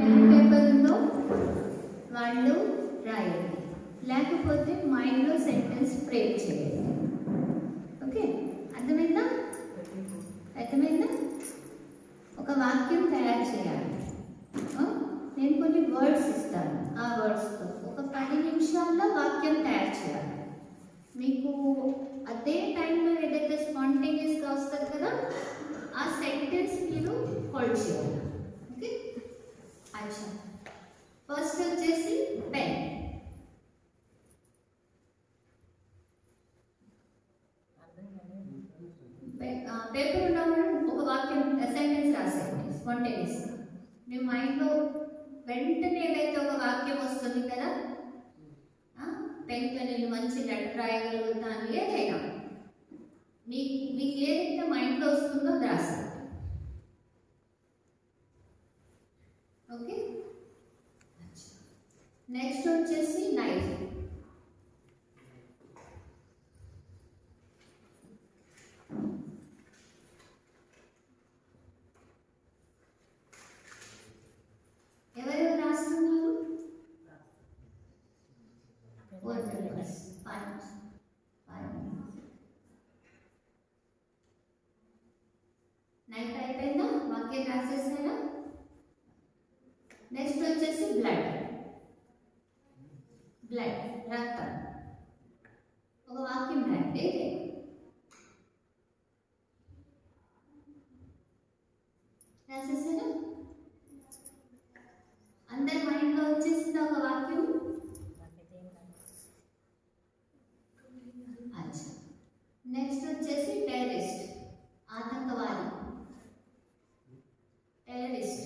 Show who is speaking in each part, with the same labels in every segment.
Speaker 1: Pen paper ఉందో వాళ్ళు రాయండి, లేకపోతే మైండ్లో సెంటెన్స్ ఫ్రేమ్ చేయండి. ఓకే, అర్థమైందా? అర్థమైందా? ఒక వాక్యం తయారు చేయాలి. నేను కొన్ని వర్డ్స్ ఇస్తాను, ఆ వర్డ్స్తో ఒక 10 నిమిషాల్లో వాక్యం తయారు చేయాలి. మీకు అదే టైంలో ఏదైతే స్పాంటేనియస్గా వస్తుంది కదా, ఆ సెంటెన్స్ మీరు హోల్డ్ చేయాలి. ఓకే, అచ్చా. ఫస్ట్ వచ్చేసి పెన్. పేపర్ ఉన్నప్పుడు ఒక వాక్యం సెంటెన్స్ రాసేయండి స్పాంటేనియస్గా. మీ మైండ్లో వెంటనే ఏదైతే ఒక వాక్యం వస్తుంది కదా, పెన్తో నేను మంచి లెటర్ రాయగలుగుతాను, ఏదైనా మీకు ఏదైతే మైండ్లో వస్తుందో రాసేయండి. ఓకే, నెక్స్ట్ వచ్చేసి నైఫ్. ఎవరెవరు రాస్తున్నారు? నైఫ్ అయిపోయిందా? వాక్యం రాసేసారా? నెక్స్ట్ వచ్చేసి బ్లడ్. బ్లడ్, రక్తం. ఒక వాక్యం రాయండి. రాసేసారా? అందరి మైండ్లో వచ్చేసింది ఒక వాక్యం. అచ్చా, నెక్స్ట్ వచ్చేసి టెర్రరిస్ట్, ఆతంకవాది. టెర్రరిస్ట్.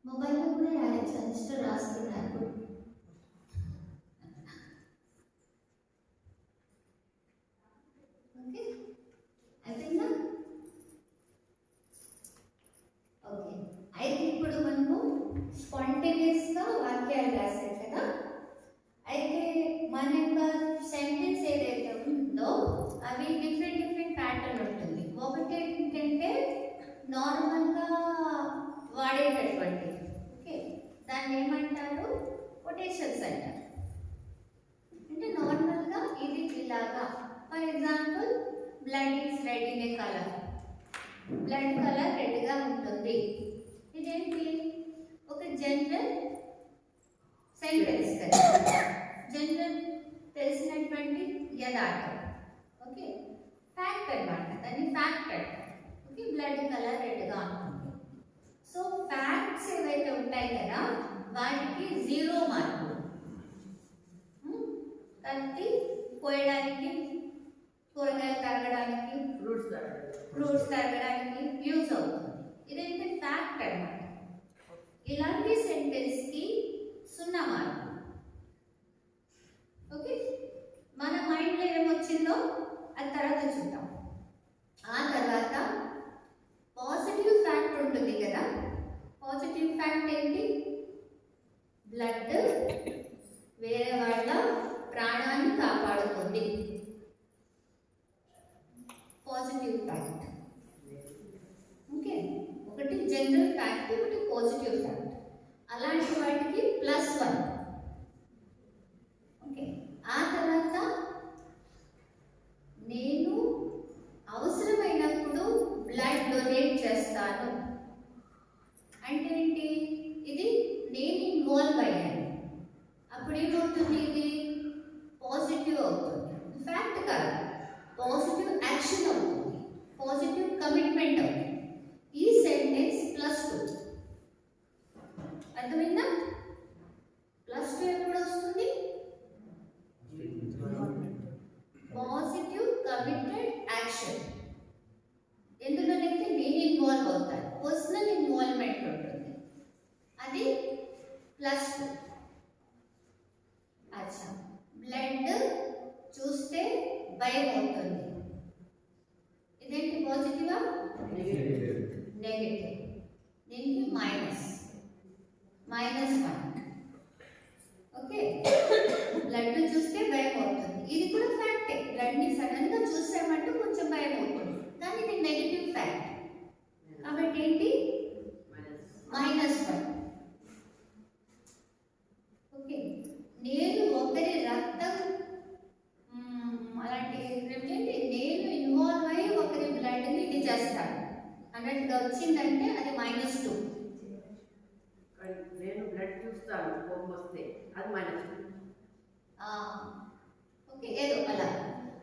Speaker 1: మొబైల్లో కూడా రాయొచ్చు, జస్ట్ రాస్తున్నారు. ఓకే, అయిపోయిందా? ఓకే, అయితే ఇప్పుడు మనము స్పాంటేనియస్గా వాక్యాలు రాసాం కదా. అయితే మన యొక్క సెంటెన్స్ ఏదైతే ఉందో అవి డిఫరెంట్ ప్యాటర్న్ ఉంటుంది. ఒకటి ఏంటంటే నార్మల్గా వాడేటటువంటి, ఓకే, దాన్ని ఏమంటారు? కొటేషన్స్ అంటారు. అంటే నార్మల్గా ఇది ఇలాగా. For example, blood is red in a colour. Blood colour రెడ్గా ఉంటుంది. ఇదేంటి? ఒక జనరల్ సెంటెన్స్ కదా, జనరల్ తెలిసినటువంటి యథార్థం. ఓకే, ఫ్యాక్ట్ అనమాట, దాన్ని ఫ్యాక్ట్ అంటారు. ఓకే, బ్లడ్ కలర్ రెడ్గా ఉంటుంది. సో ఫ్యాక్ట్స్ ఏవైతే ఉంటాయి కదా, వాటికి 0 మార్కులు. కత్తి కోయడానికి, కూరగాయలు తరగడానికి, ఫ్రూట్స్ తరగడానికి యూజ్ అవుతుంది. ఇదైతే ఫ్యాక్ట్ అన్నమాట. ఇలాంటి సెంటెన్స్కి 0 మార్కులు. ఓకే, మన మైండ్లో ఏమొచ్చిందో అది తర్వాత చూద్దాం. ఆ తర్వాత పాజిటివ్ ఫ్యాక్ట్ ఉంటుంది కదా. పాజిటివ్ ఫ్యాక్ట్ ఏంటి? బ్లడ్ వేరే వాళ్ళ ప్రాణాన్ని కాపాడుతుంది. Positive fact. ఓకే, ఒకటి జనరల్ ఫ్యాక్ట్, ఒకటి పాజిటివ్ ఫ్యాక్ట్. అలాంటి వాటికి +1. ఓకే, ఆ తర్వాత నేను అవసరమైనప్పుడు బ్లడ్ డొనేట్ చేస్తాను. అంటే ఏంటి? ఇది నేను ఇన్వాల్వ్ అయ్యాను. అప్పుడు ఏమవుతుంది? ఇది పాజిటివ్ అవుతుంది. ఫ్యాక్ట్ కాదు, పాజిటివ్ యాక్షన్ అవుతుంది, పాజిటివ్ కమిట్మెంట్ అవుతుంది. ఈ సెంటెన్స్ +2. అర్థమైందా? +2 ఎప్పుడు వస్తుంది? Positive committed action. ఎందులోనైతే నేను ఇన్వాల్వ్ అవుతాను, పర్సనల్ ఇన్వాల్వ్మెంట్ ఉంటుంది, అది +2. అచ్చా, బ్లడ్ చూస్తే భయం అవుతుంది. ఇదేంటి? పాజిటివా నెగటివ్? దీనికి -1. ఓకే, బ్లడ్ చూస్తే భయం అవుతుంది. ఇది కూడా ఫ్యాక్టే. బ్లడ్ని సడన్గా చూసామంటే కొంచెం భయం అవుతుంది. వచ్చిందంటే అది -2.
Speaker 2: నేను బ్లడ్ చూస్తాను కోపం వస్తే అది -2.
Speaker 1: ఓకే, ఏదో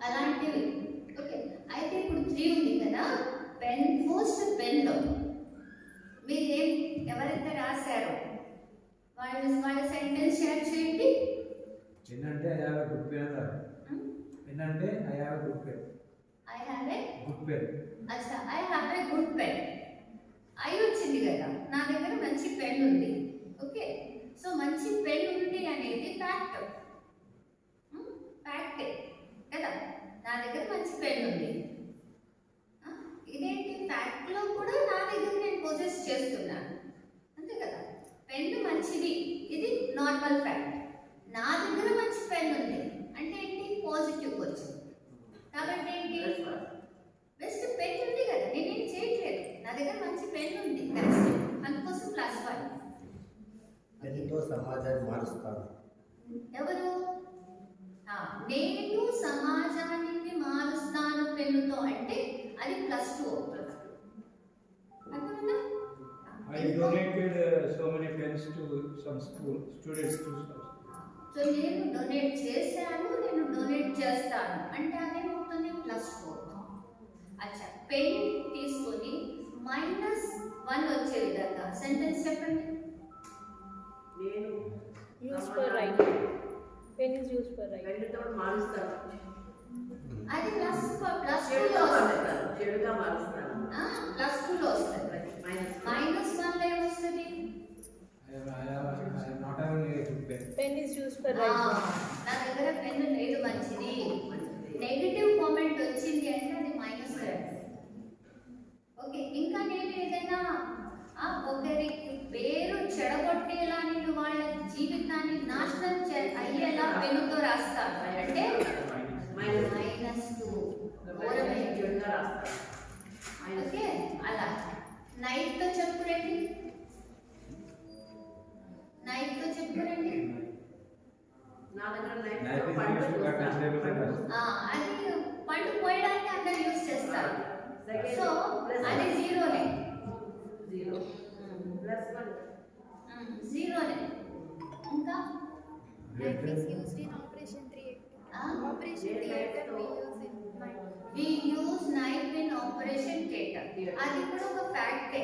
Speaker 1: అలాంటివి. ఓకే, అయితే ఇప్పుడు 3 ఉంది కదా. ఫస్ట్ పెన్లో మీరు ఎవరైతే రాశారో వాళ్ళ సెంటెన్స్ షేర్ చేయండి.
Speaker 3: పెన్ అంటే I have a good pen. Pen అంటే I have a good pen.
Speaker 1: I have a
Speaker 3: good pen.
Speaker 1: అచ్చా, I have a good pen. I వచ్చింది కదా, నా దగ్గర మంచి పెన్ ఉంది. ఓకే, సో మంచి పెన్ ఉంది అనేది ఫ్యాక్ట్. ఫ్యాక్టే కదా, నా దగ్గర మంచి పెన్ ఉంది. ఇదేంటి, ఫ్యాక్ట్లో కూడా నా దగ్గర నేను పొజెస్ చేస్తున్నాను, అంతే కదా. పెన్ మంచిది, ఇది నార్మల్ ఫ్యాక్ట్. నా దగ్గర మంచి పెన్ ఉంది అంటే ఏంటి, పాజిటివ్ వచ్చింది. కాబట్టి ఏంటి, బెస్ట్ పెన్ ఉంది కదా, నేనేం చేయట్లేదు, నా దగ్గర మంచి పెన్ ఉంది, అందుకోసం +1.
Speaker 4: పెన్నుతో సమాజాన్ని మారుస్తాను.
Speaker 1: ఎవరు? నేను సమాజానికి మారుస్తాను పెన్నుతో అంటే అది +2 అవుతుంది. అర్థమైందా?
Speaker 3: I donated so many pens to some students to schools.
Speaker 1: So నేను డొనేట్ చేశాను, నేను డొనేట్ చేస్తాను అంటే అదేమవుతుంది, +4. అచ్చా, పెన్ తీసుకొని -1 వచ్చే విధంగా సెంటెన్స్ చెప్పండి.
Speaker 2: నేను
Speaker 5: Used for writing. Pen is used for writing.
Speaker 2: పెన్నుతో మారుస్తాను.
Speaker 1: అది +2లో
Speaker 2: చెడుగా
Speaker 1: వస్తుంది.
Speaker 2: మారుస్తాను. చెడుగా మారుస్తాను.
Speaker 1: +2లో వస్తుంది. -1లో ఏమొస్తుంది?
Speaker 3: I am not having a good pen.
Speaker 5: Pen is used for writing.
Speaker 1: నా దగ్గర పెన్ను లేదు, మంచిది. నెగిటివ్ కామెంట్ వచ్చింది అంటే అది -2. ఓకే, ఇంకా నేను ఏదైనా ఒకరి పేరు చెడగొట్టేలా, నేను వాళ్ళ జీవితాన్ని నాశనం అయ్యేలా పెన్నుతో రాస్తాను అంటే -2.
Speaker 2: చెడుగా రాస్తాను.
Speaker 1: ఓకే, అలా. నైఫ్తో చెప్పురండి, నైఫ్తో చెప్పురండి.
Speaker 2: నా దగ్గర
Speaker 3: Knife
Speaker 2: నైఫ్
Speaker 3: is
Speaker 2: పండు
Speaker 3: used to cut
Speaker 2: చూస్తాను.
Speaker 3: vegetables.
Speaker 1: అది పండు పోయడానికి అందరు యూజ్ చేస్తారు. సో అది 0నే.
Speaker 2: 0 +1.
Speaker 1: 0నే. ఇంకా
Speaker 6: Knife is used in Operation Theatre. Operation Theatre we use in knife.
Speaker 1: we use knife in Operation Theatre. అది కూడా ఒక ఫ్యాక్టే,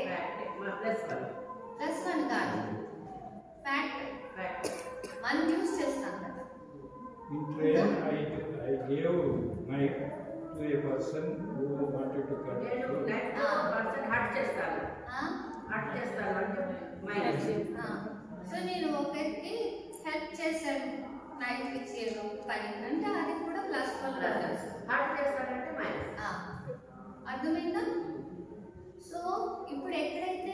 Speaker 1: +1 కాదు, ఫ్యాక్ట్. మనం యూజ్ చేస్తాం కదా.
Speaker 3: In train, I gave knife to a person who wanted to cut.
Speaker 2: నేను knife person hurt చేస్తాను. Hot చేస్తాను అంటే
Speaker 1: సో నేను ఒకరికి హెల్ప్ చేశాను, నైఫ్ ఇచ్చేది పని అంటే అది కూడా +1.
Speaker 2: హట్ చేస్తానంటే మైనస్.
Speaker 1: అర్థమైందా? సో ఇప్పుడు ఎక్కడైతే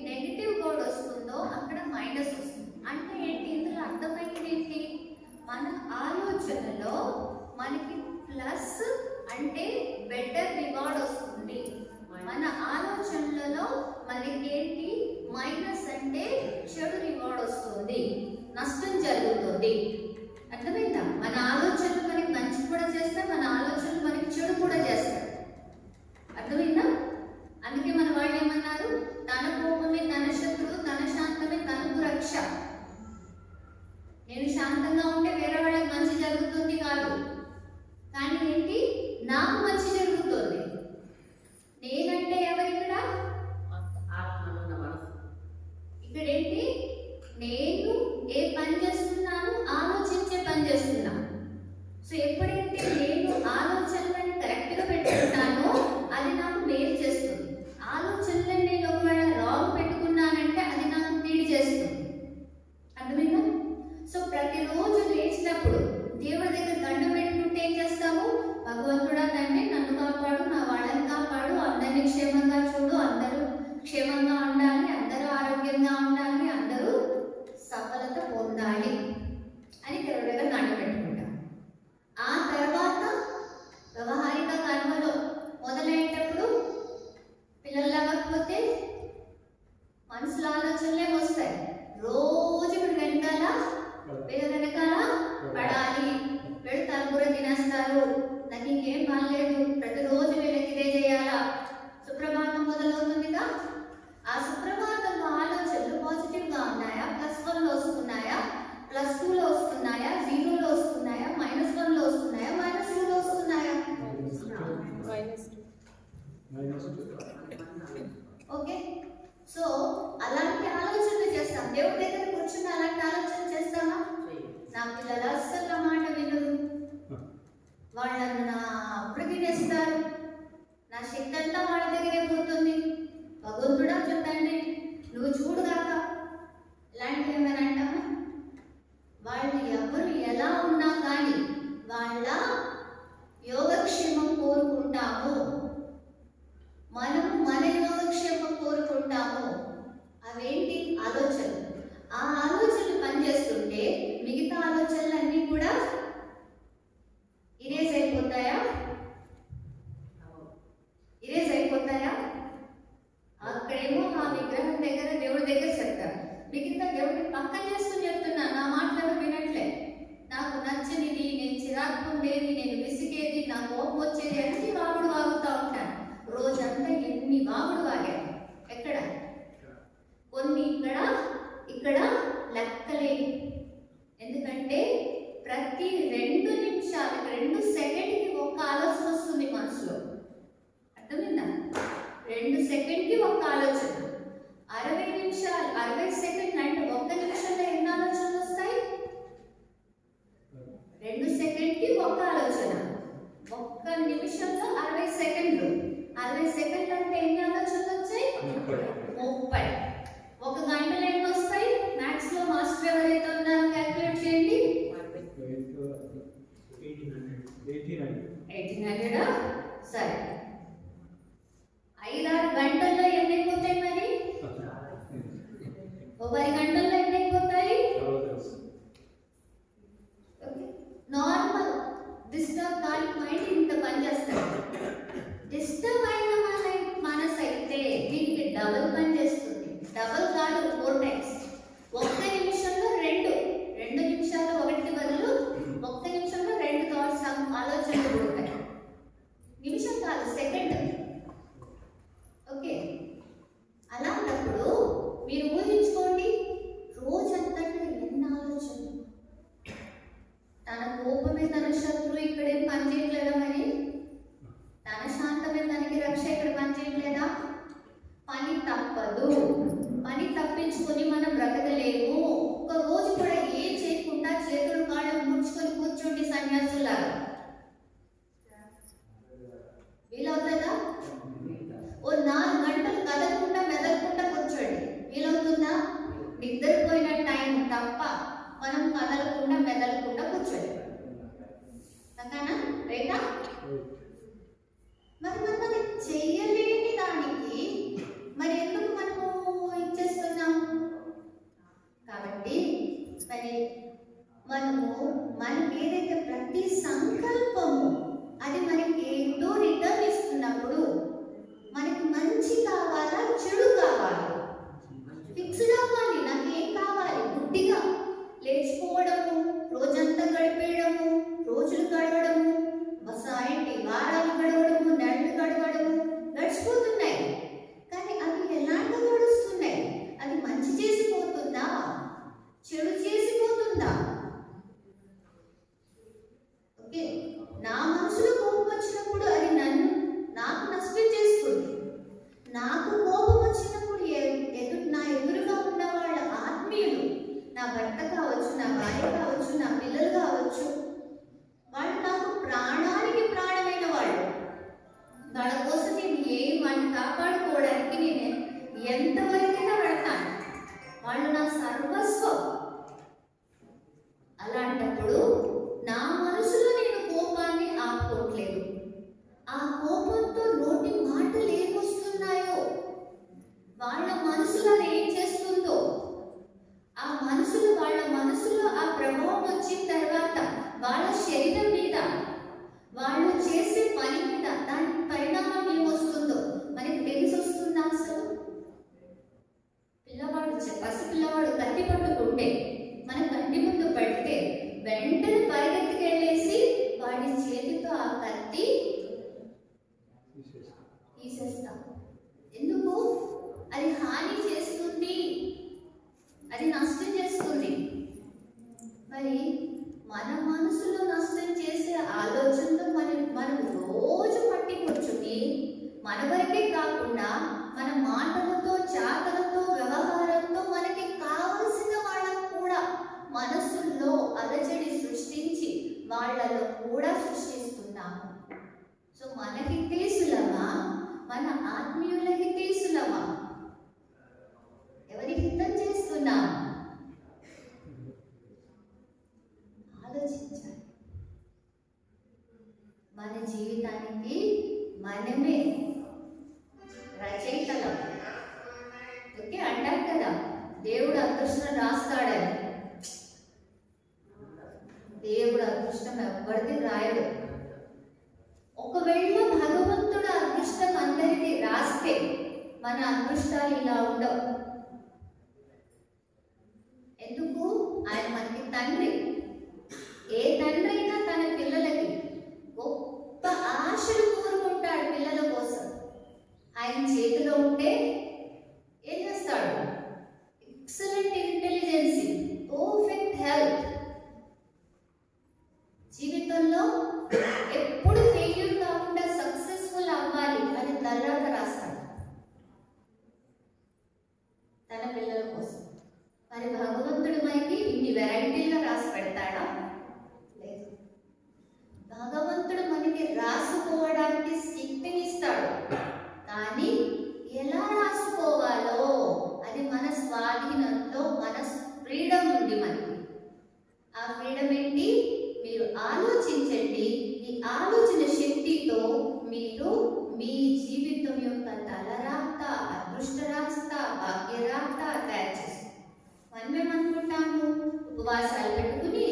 Speaker 1: నెగిటివ్ వర్డ్ వస్తుందో అక్కడ మైనస్ వస్తుంది. అంటే ఏంటి, ఇందులో అర్థమైంది ఏంటి, మన ఆలోచనలో మనకి ప్లస్ అంటే బెటర్ రివార్డ్ వస్తుంది. మన ఆలోచనలలో మనకి ఏంటి, మైనస్ అంటే చెడు రివార్డ్ వస్తుంది, నష్టం జరుగుతుంది. అర్థమైందా? మన ఆలోచనలు మనకి మంచి కూడా చేస్తాయి, మన ఆలోచనలు మనకి చెడు కూడా చేస్తాయి. అర్థమైందా? అందుకే మన వాళ్ళు ఏమన్నారు, తన కోపమే తన శత్రువు, తన శాంతమే తనకు రక్ష. నేను శాంతంగా ఉంటే వేరే వాళ్ళకి మంచి జరుగుతుంది కాదు, కానీ ఏంటి, నాకు మంచి జరుగుతుంది. నేనంటే ఎవరు ఇక్కడ?
Speaker 2: ఆత్మలో ఉన్న మనసు.
Speaker 1: ఇక్కడ ఏంటి, నేను ఏ పని చేస్తున్నాను, ఆలోచించే పని చేస్తున్నాను.
Speaker 5: -2.
Speaker 3: -2.
Speaker 1: ఓకే, సో అలాంటి ఆలోచనలు చేస్తాం. దేవుడి దగ్గర కూర్చుని అలాంటి ఆలోచన చేస్తామా? నా పిల్లలు అస్సలు నా మాట వినరు, వాళ్ళను నా అప్పుడు వినేస్తారు, నా శక్తి అంతా వాళ్ళ దగ్గరే పోతుంది, భగవంతుడా చూడండి నువ్వు చూడుగాక, ఇలాంటివి ఏమైనా అంటామా? వాళ్ళు ఎవరు ఎలా ఉన్నా కానీ వాళ్ళ యోగక్షేమం కోరుకుంటాము, మనం మన యోగక్షేమం కోరుకుంటాము. అవేంటి ఆలోచనలు? ఆ ఆలోచనలు పనిచేస్తుంటే మిగతా ఆలోచనలన్నీ కూడా ఇరేజ్ అయిపోతాయా? ఇరేజ్ అయిపోతాయా? అక్కడేమో ఆ విగ్రహం దగ్గర దేవుడి దగ్గర చెప్తారు, మిగతా దేవుడిని పక్కన చేసుకుని చెప్తున్నా, నా మాటలను వినట్లే, నాకు నచ్చనిది, నేను చిరాకు ఉండేది, నేను విసిగేది, నా కోపం వచ్చేది అన్ని వాగుడు వాగుతూ ఉంటాను. రోజంతా ఎన్ని వాగుడు వాగాను, ఎక్కడ కొన్ని ఇక్కడ లెక్కలేని. ఎందుకంటే ప్రతి 2 నిమిషాలకి 2 సెకండ్కి ఒక ఆలోచన వస్తుంది మనసులో, అర్థమైందా? 2 సెకండ్కి ఒక ఆలోచన. 60 నిమిషాలు 60 సెకండ్లు అంటే 1 నిమిషంలో ఎన్ని ఆలోచనలు వస్తాయి? 2 సెకండ్కి ఒక ఆలోచన, 1 నిమిషంలో 60 సెకండ్లు. 60 సెకండ్లు అంటే ఎన్ని ఆలోచనలు వచ్చాయి? 30. 1 గంటలో ఎన్ని వస్తాయి? మ్యాథ్స్ లో మాస్టర్ ఎవరైతే ఉన్నారో క్యాల్కులేట్ చేయండి. 1800. సరే, 5-6 గంటల్లో ఎన్ని అయిపోతాయి మరి? 10 గంటల్లో ఎన్ని అయిపోతాయి? నార్మల్ డిస్టర్బ్ కాని మైండ్ ఇంత పనిచేస్తాయి. డిస్టర్బ్ అయిన మనసు అయితే దీనికి డబుల్ పని చేస్తుంది. డబుల్ కాదు, 4 టైమ్స్. 1 నిమిషంలో 2 నిమిషాల్లో 1 బదులు 1 నిమిషంలో 2 థాట్స్ ఆలోచనలు ఉంటాయి. నిమిషం కాదు, సెకండ్. ఓకే, అలాంటప్పుడు మీరు ఊహించుకోండి, రోజంతట్లో ఎన్ని ఆలోచనలు. తన కోపమే తన శత్రువు, ఇక్కడేం పనిచేయట్లేదా? మరి తన శాంతమే తనకి రక్ష, ఇక్కడ పనిచేయట్లేదా? పని తప్పదు, పని తప్పించుకొని మనం బ్రతకలేము. ఒక్క రోజు కూడా ఏం చేయకుండా చేతులు కాళ్ళు ముడుచుకొని కూర్చోండి సన్యాసులాగా, వీలవుతుందా? ఓ 4 గంటలు కదలకుండా మెదలకుండా కూర్చోండి, వీలవుతుందా? నిద్రపోయిన టైం తప్ప మనం కదలకుండా మెదలకుండా కూర్చోండి, అంతేనా? రైటా? మరి మనం అది చెయ్యలేని దానికి మరి ఎందుకు మనము ఇచ్చేస్తున్నాము? కాబట్టి మరి మనకి ఏదైతే ప్రతి సంకల్పము అది మనకి ఏంటో రిటర్న్ ఇస్తున్నప్పుడు మనకి మంచి కావాలా, చెడు కావాలా? ఫిక్స్డ్ అవ్వాలి, నాకు ఏం కావాలి? గుడ్డిగా లేచిపోవడము, రోజంతా గడిపేయడము, రోజులు గడవడము, ఏంటి వారాలు గడవడము, నెలలు గడవడము గడిచిపోతున్నాయి. కానీ అవి ఎలాంటి గడుస్తున్నాయి? అది మంచి చేసిపోతుందా, చెడు చేసిపోతుందా? ఓకే, నా మనసులో కోపం వచ్చినప్పుడు అది నాకు నష్టం చేస్తుంది. నాకు కోపం వచ్చినప్పుడు నా ఎదురుగా ఉన్న వాళ్ళ ఆత్మీయులు, నా భర్త కావచ్చు, నా భార్య కావచ్చు, నా పిల్లలు కావచ్చు, వాళ్ళు నాకు ప్రాణానికి ప్రాణమైన వాళ్ళు. వాళ్ళ కోసం నేను వాడిని కాపాడుకోవడానికి నేను ఎంతవరకైనా పెడతాను. వాళ్ళు నా సర్వస్వం. అలాంటప్పుడు నా మనసులో నేను కోపాన్ని ఆపుకోవట్లేదు. ఆ కోపంతో నోటి మాటలు ఏమొస్తున్నాయో, వాళ్ళ మనసులో అది ఏం చేస్తుందో, వాళ్ళ మనసులో ఆ ప్రభావం వచ్చిన తర్వాత వాళ్ళ శరీరం మీద, వాళ్ళు చేసే పని మీద దాని పరిణామం ఏమొస్తుందో మనకి తెలిసి వస్తుందా? అసలు పసిపిల్లవాడు కత్తి పట్టుకుంటే మన కంటి ముందు పడితే వెంటనే పరిగెత్తుకెళ్ళేసి వాడి చేతితో ఆ కత్తి తీసేస్తాం. ఎందుకు? అది హాని చేస్తుంది, అది నష్టం చేస్తుంది. మరి మన మనసులో నష్టం చేసే ఆలోచనతో మనం రోజు పట్టి కూర్చుని మన వరకే కాకుండా మన మాటలతో, చాతలతో, వ్యవహారంతో మనకి కావలసిన వాళ్ళకు కూడా మనసుల్లో అలజడి సృష్టించి వాళ్ళలో కూడా సృష్టిస్తున్నాము. సో మన హితేసులమా, మన ఆత్మీయుల హితేసులమా? ఎవరి హితం చేస్తున్నాం? ఆలోచించాలి. మన జీవితానికి మనమే రచయితలం. ఓకే, అంటారు కదా దేవుడు అదృష్టం రాస్తాడని. దేవుడు అదృష్టం ఎవరిది రాయడు. ఒకవేళ భగవంతుడు అదృష్టం అందరిది రాస్తే మన అదృష్టాలు ఇలా ఉండవు. ఎందుకు? ఆయన మనకి తండ్రి. ఏ తండ్రి అయినా తన పిల్లలకి గొప్ప ఆశలు కోరుకుంటాడు పిల్లల కోసం. ఆయన చేతిలో ఉంటే ఏం చేస్తాడు? Excellent intelligency, perfect health. జీవితంలో ఎప్పుడు ఫెయిల్యూర్ కాకుండా సక్సెస్ఫుల్ అవ్వాలి అని తర్వాత రాస్తాడు తన పిల్లల కోసం. మరి భగవంతుడి మనకి ఇన్ని వెరైటీలుగా రాసి పెడతాడా? లేదు. భగవంతుడు మనకి రాసుకోవడానికి శక్తినిస్తాడు, కానీ ఎలా రాసుకోవాలో అది మన స్వాధీనంలో, మన ఫ్రీడమ్ ఉంది మనకి. ఆ ఫ్రీడమ్ ఏంటి? మీరు ఆలోచించండి. ఈ ఆలోచన శక్తితో మీరు మీ జీవితం యొక్క తలరాత, అదృష్టరాత, భాగ్యరాత తయారు చేస్తారు. మనమేమనుకుంటాము? ఉపవాసాలు పెట్టుకుని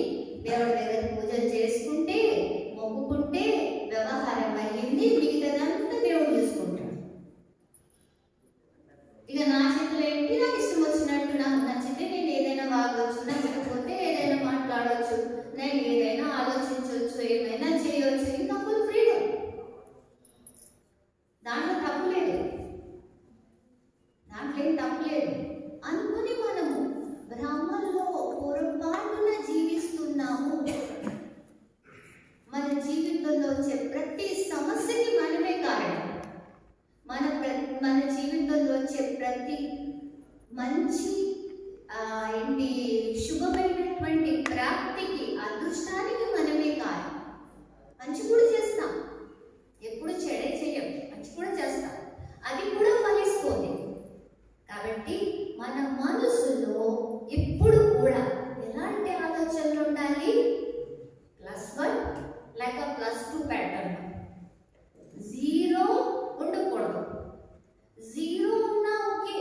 Speaker 1: దేవుడి దగ్గర పూజలు చేసుకుంటే, మొక్కుకుంటే వ్యవహారం అయ్యింది, మిగతాదంతా దేవుడు చూసుకుంటాడు. ఇక నా చేతులు ఏంటి? నాకు ఇష్టం వచ్చినట్టు, నాకు నచ్చితే నేను ఏదైనా వాగవచ్చు, నచ్చకపోతే ఏదైనా మాట్లాడవచ్చు, నేను ఏదైనా ఆలోచించవచ్చు, ఏమైనా చేయవచ్చు. ఇంకా ఫుల్ ఫ్రీడమ్. దాంట్లో తప్పు లేదు, దాంట్లో ఏం తప్పు లేదు అనుకుని మనము భ్రమల్లో పొరపాటున జీవిస్తున్నాము. మన జీవితంలో వచ్చే ప్రతి సమస్యకి మనమే కారణం. మన జీవితంలో వచ్చే ప్రతి మంచి శుభమైనటువంటి ప్రాప్తికి, అదృష్టానికి మనమే కారణం. మంచి కూడా చేస్తాం, ఎప్పుడు చెడే చేయం, మంచి కూడా చేస్తాం, అది కూడా ఫలిస్తుంది. కాబట్టి మన మనసులో ఎప్పుడు కూడా ఎలాంటి ఆలోచనలు ఉండాలి? +1 లేక +2 ప్యాటర్న్. 0 ఉండకూడదు. 0 ఉన్నా ఓకే,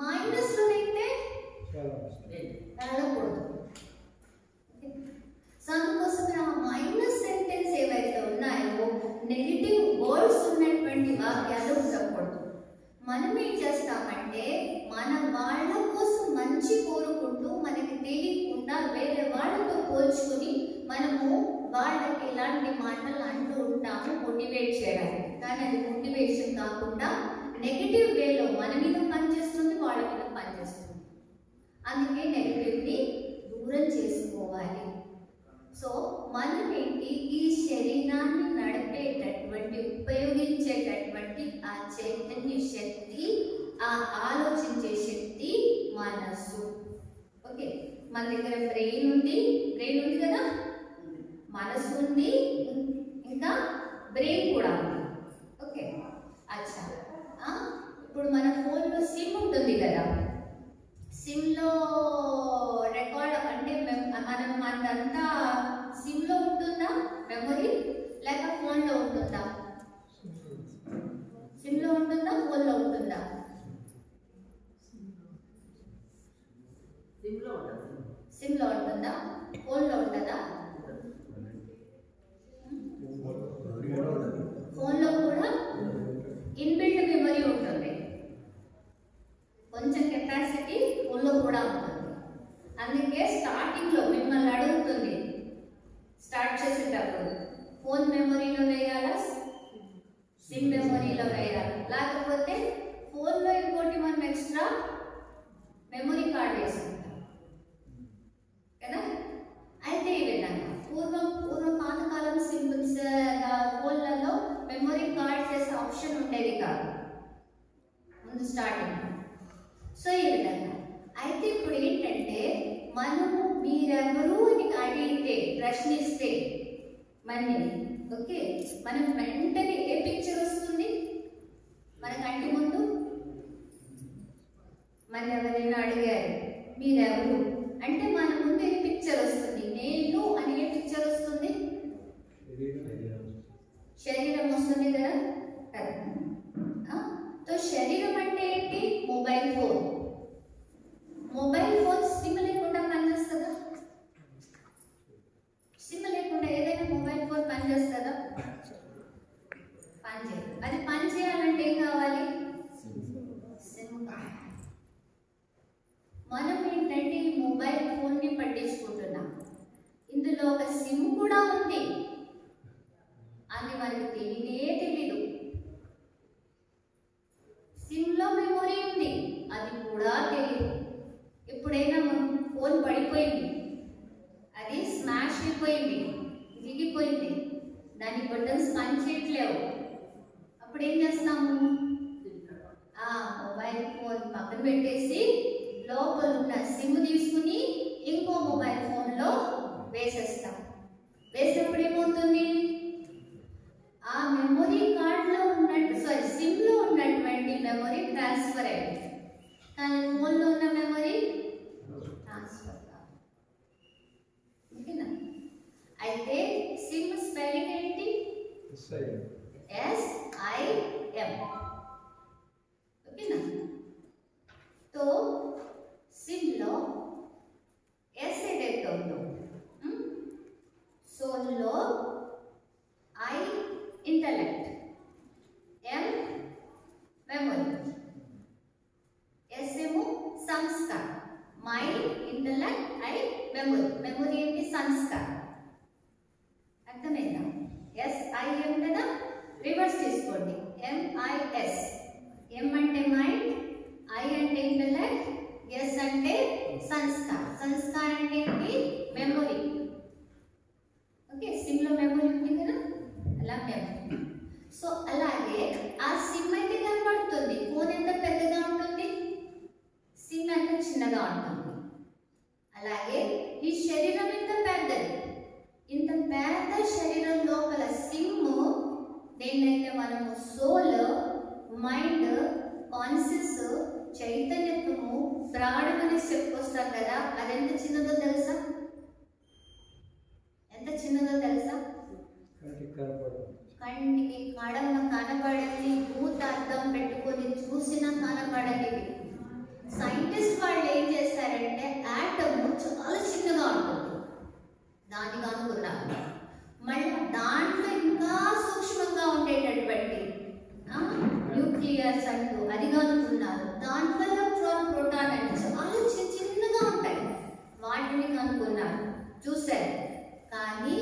Speaker 1: మైనస్లో అయితే వెళ్ళకూడదు. సో అందుకోసమే ఆ మైనస్ సెంటెన్స్ ఏవైతే ఉన్నాయో, నెగిటివ్ వర్డ్స్ ఉన్నటువంటి వాక్యాలు ఉండకూడదు. మనం ఏం చేస్తామంటే మన వాళ్ళ కోసం మంచి కోరుకుంటూ మనకి తెలియకుండా వేరే వాళ్ళతో పోల్చుకుని మనము వాళ్ళకి ఇలాంటి మాటలు అంటూ ఉంటాము మోటివేట్ చేయడానికి. కానీ అది మోటివేషన్ కాకుండా నెగిటివ్ వేలో మన మీద పనిచేస్తుంది, వాళ్ళ మీద పనిచేస్తుంది. అందుకే నెగిటివ్ని దూరం చేసుకోవాలి. సో మనం ఏంటి? ఈ శరీరాన్ని నడిపేటటువంటి, ఉపయోగించేటటువంటి ఆ చైతన్య శక్తి, ఆ ఆలోచించే శక్తి మనసు. ఓకే, మన దగ్గర బ్రెయిన్ ఉంది కదా, మనసు ఉంది, ఇంకా బ్రెయిన్ కూడా ఉంది. ఓకే, అచ్చా. ఇప్పుడు మన ఫోన్లో సిమ్ ఉంటుంది కదా, సిమ్లో రికార్డ్ అంటే మనం మనదంతా సిమ్లో ఉంటుందా మెమొరీ, లేక ఫోన్లో ఉంటుందా? సిమ్లో ఉంటుందా, ఫోన్లో ఉంటుందా? సిమ్లో ఉంటుందా, ఫోన్లో ఉంటుందా? ఫోన్లో కూడా ఇన్బిల్ట్ మెమరీ ఉంటుంది, కొంచెం కెపాసిటీ ఫోన్లో కూడా ఉంటుంది. అందుకే స్టార్టింగ్లో మిమ్మల్ని అడుగుతుంది, స్టార్ట్ చేసేటప్పుడు ఫోన్ మెమరీలో వేయాలా, సిమ్ మెమరీలో వేయాలి, లేకపోతే ఫోన్లో ఇంకోటి మనం ఎక్స్ట్రా మెమరీ కార్డ్ వేసుకుంటాం కదా. అయితే ఈ విధంగా పూర్వ పాతకాలం ఫోన్లలో మెమరీ కార్డ్స్ చేసే ఆప్షన్ ఉండేది కాదు ముందు స్టార్టింగ్. సో ఈ విధంగా అయితే ఇప్పుడు ఏంటంటే మనము మీరెవరు అని అడిగితే ప్రశ్నిస్తే మనని ఓకే మనం వెంటనే ఏ పిక్చర్ వస్తుంది మన కంటి ముందు? మన ఎవరైనా అడిగారు మీరెవరు అంటే మన ముందు ఏ పిక్చర్ వస్తుంది? నేను అనే పిక్చర్ వస్తుంది, శరీరం వస్తుంది కదా. तो శరీరం అంటే ఏంటి? Mobile phone. Mobile phone SIM లేకుండా పనిచేస్తుందా? సిమ్ లేకుండా ఏదైనా మొబైల్ ఫోన్ పనిచేస్తుందా? పనిచేయదు. అది పని చేయాలంటే ఏం కావాలి? సిమ్ కావాలి. మనం ఏంటంటే ఈ మొబైల్ ఫోన్ని పట్టించుకుంటున్నాం, ఇందులో ఒక సిమ్ కూడా ఉంది అని మనకి తెలీదు. సిమ్లో మెమొరీ ఉంది అది కూడా తెలియదు. ఎప్పుడైనా ఫోన్ పడిపోయింది, అది స్మాష్ అయిపోయింది, విరిగిపోయింది, దాని బటన్స్ పనిచేయట్లేవు, అప్పుడు ఏం చేస్తాము? మొబైల్ ఫోన్ పక్కన పెట్టేసి లోపల ఉన్న సిమ్ తీసుకుని ఇంకో మొబైల్ ఫోన్లో వేసేస్తాం. వేసినప్పుడు ఏమవుతుంది? ఆ మెమొరీ కార్డ్లో ఉన్నట్టు సిమ్లో ఉన్నటువంటి మెమొరీ ట్రాన్స్ఫర్ అయింది, కానీ ఫోన్లో ఉన్న మెమొరీ ట్రాన్స్ఫర్ కాదు. ఓకేనా? అయితే సిమ్ స్పెల్లింగ్ ఏంటి? SIM. ఓకేనా? तो సిమ్లో ఎస్ ఏదైతే ఉందో సోల్లో I intellect, M memory, S ఏమో సంస్కారం. Mind, intellect, I memory. Memory ఏంటి? సంస్కారం. అర్థమైందా? SIM కదా, రివర్స్ తీసుకోండి. MIS. M అంటే మైండ్, I అంటే ఇంటలెక్ట్, S అంటే సంస్కారం. సంస్కారం అంటే ఏంటి? మెమొరీ. ఓకే, సిమ్లో మెమొరీ ఉంది కదా, అలా మెమొరీ. సో అలాగే ఆ సిమ్ అయితే కనబడుతుంది, ఫోన్ ఎంత పెద్దగా ఉంటుంది, సిమ్ ఎంత చిన్నగా ఉంటుంది. అలాగే ఈ శరీరం ఎంత పెద్దది, ఇంత పెద్ద శరీరం లోపల సిమ్ దేన్నైతే మనము సోల్, మైండ్, కాన్షియస్, చైతన్యత్వము, ప్రాణం అనేసి చెప్పుకొస్తాం కదా, అది ఎంత చిన్నదో తెలుసా? ఎంత చిన్నదో తెలుసా? కంటికి కడమ కనబడని, భూతార్థం పెట్టుకొని చూసిన కనబడని. సైంటిస్ట్ వాళ్ళు ఏం చేస్తారంటే ఆటమ్ చాలా చిన్నగా ఉంటుంది దానికి అనుకున్నారు, మళ్ళీ దాంట్లో ఇంకా సూక్ష్మంగా ఉండేటటువంటి న్యూక్లియస్ అంటూ అది కనుక్కున్నారు. దాంట్లో ఎలక్ట్రాన్, ప్రోటాన్ అంటే చాలా చిన్నగా ఉంటాయి, వాటిని కనుక్కున్నారు, చూశారు. కానీ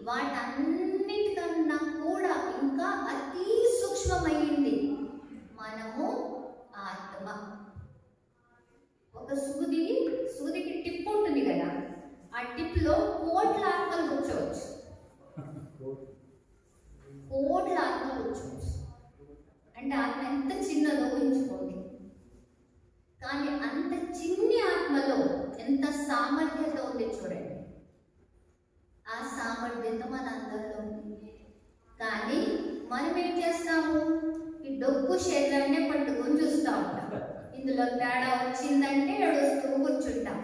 Speaker 1: వాటన్నిటికన్నా కూడా ఇంకా అతి సూక్ష్మమైంది మనము ఆత్మ. ఒక సూదికి టిప్ ఉంటుంది కదా, ఆ టిప్లో కోట్ల ఆత్మలు కూర్చోవచ్చు, కోట్ల ఆత్మలు కూర్చోవచ్చు. అంటే ఆత్మ ఎంత చిన్నదో ఊహించుకోండి. కానీ అంత చిన్ని ఆత్మలో ఎంత సామర్థ్యత ఉంది చూడండి. ఆ సామర్థ్యత మన అందరిలో ఉంది. కానీ మనం ఏం చేస్తాము? ఈ డొక్కు శరీరాన్నే పట్టుకొని చూస్తూ ఉంటాం. ఇందులో తేడా వచ్చిందంటే ఏడుస్తూ కూర్చుంటాం.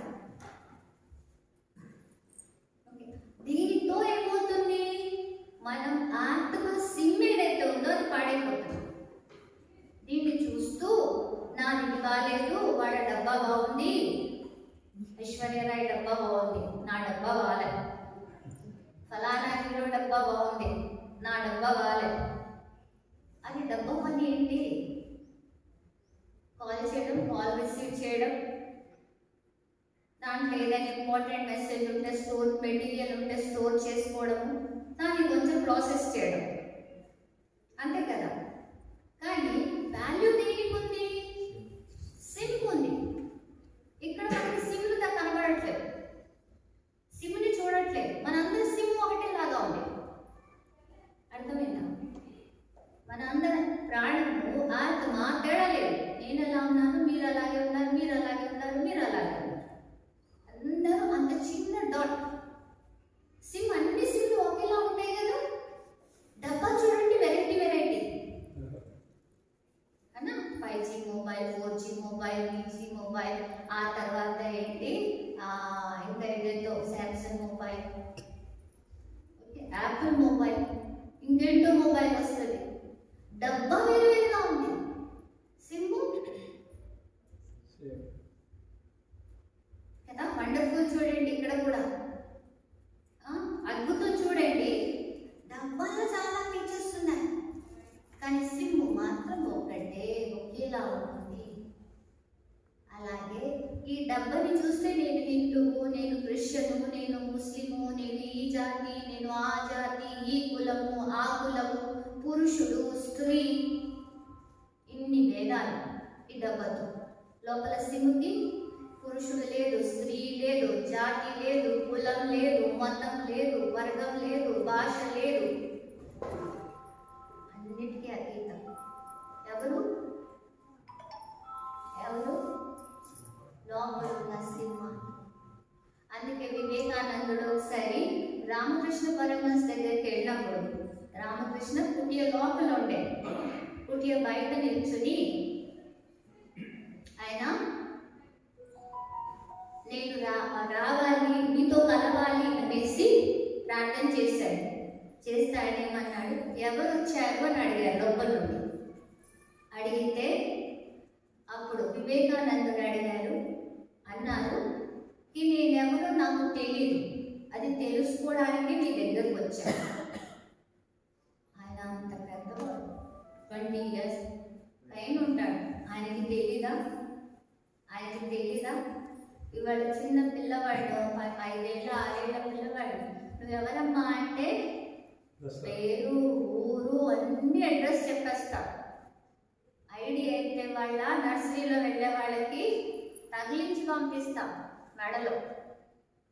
Speaker 1: దీనితో ఏమవుతుంది? మనం ఆత్మ సిమ్ ఏదైతే ఉందో అది పాడైపోతుంది. దీన్ని చూస్తూ నాది బాగాలేదు, వాడి డబ్బా బాగుంది, ఐశ్వర్యరాయ్ డబ్బా బాగుంది, నా డబ్బా బాగాలేదు, ఫలానా హీరో డబ్బా బాగుంది, నా డబ్బా బాగాలేదు. అది డబ్బా పని ఏంటి? కాల్ చేయడం, కాల్ రిసీవ్ చేయడం, దాంట్లో ఏదైనా ఇంపార్టెంట్ మెసేజ్ ఉంటే స్టోర్, మెటీరియల్ ఉంటే స్టోర్ చేసుకోవడము, దాన్ని కొంచెం ప్రాసెస్ చేయడం, అంతే కదా. కానీ వాల్యూ దేనికి ఉంది? సిమ్ ఉంది. ఇక్కడ మనకి సిమ్లు కనబడట్లేదు, సిమ్ని చూడట్లేదు. మనందరి సిమ్ ఒకటేలాగా ఉంది. అర్థమైందా? మనందరం ప్రాణము ఆత్మ తేడా లేదు. నేను ఎలా ఉన్నాను, మీరు అలాగే ఉన్నారు, మీరు అలాగే ఉన్నారు, మీరు అలాగే ఉన్నారు. అందరూ అంత చిన్న డాట్. సిమ్ అన్ని సిమ్లు ఒకేలా ఉంటాయి కదా. డబ్బా చూడండి, వెరైటీ వెరైటీ అన్నా. 5G mobile, 4G mobile, 3G mobile, ఆ తర్వాత ఏంటి ఇంకా ఏదేదో శాంసంగ్ మొబైల్, యాపిల్ మొబైల్, ఇంకేంటో మొబైల్ వస్తుంది. డబ్బా వేరు వేరుగా ఉంది, సిమ్ము కదా. వండర్ఫుల్ చూడండి, ఇక్కడ కూడా అద్భుతం చూడండి. డబ్బాలో చాలా ఫీచర్స్ ఉన్నాయి, కానీ సిమ్ మాత్రం ఒకేలా ఉంటుంది. అలాగే ఈ డబ్బాని చూస్తే నేను హిందువు, నేను క్రిస్టియను, నేను ముస్లిము, నేను ఈ జాతి, నేను ఆ జాతి, ఈ కులము, ఆ కులము, పురుషుడు, స్త్రీ, ఇన్ని భేదాలు ఈ డబ్బాతో. లోపల సిమ్కి పురుషుడు లేదు, స్త్రీ లేదు, జాతి లేదు, కులం లేదు, మతం లేదు, వర్గం లేదు, భాష లేదు, అన్నిటికీ అతీతం. ఎవరు ఎవరు లోపల ఉన్న సింహ. అందుకే వివేకానందుడు ఒకసారి రామకృష్ణ పరమహంస దగ్గరికి వెళ్ళినప్పుడు, రామకృష్ణ కుటియ లోపల ఉండే, కుటియ బయట నిల్చుని ఆయన నేను రావాలి, మీతో కలవాలి అనేసి ప్రార్థన చేశాడు. చేస్తే ఆయన ఏమన్నాడు, ఎవరు వచ్చారు అని అడిగారు లోపల నుండి. అడిగితే అప్పుడు వివేకానందుడు అన్నారు, ఈ నేనెవరో నాకు తెలియదు, అది తెలుసుకోవడానికి మీ దగ్గరకు వచ్చాను. ఆయన అంత పెద్దవాడు, 20 years పైన ఉంటాడు. ఆయనకి తెలీదా? ఇవాళ చిన్న పిల్లవాడు, 5 ఏళ్ళ 6 ఏళ్ళ పిల్లవాడు, నువ్వెవరమ్మా అంటే పేరు, ఊరు, అన్ని అడ్రస్ చెప్పేస్తా. ఐడి అయితే వాళ్ళ నర్సరీలో వెళ్ళే వాళ్ళకి తగిలించి పంపిస్తాం మెడలో.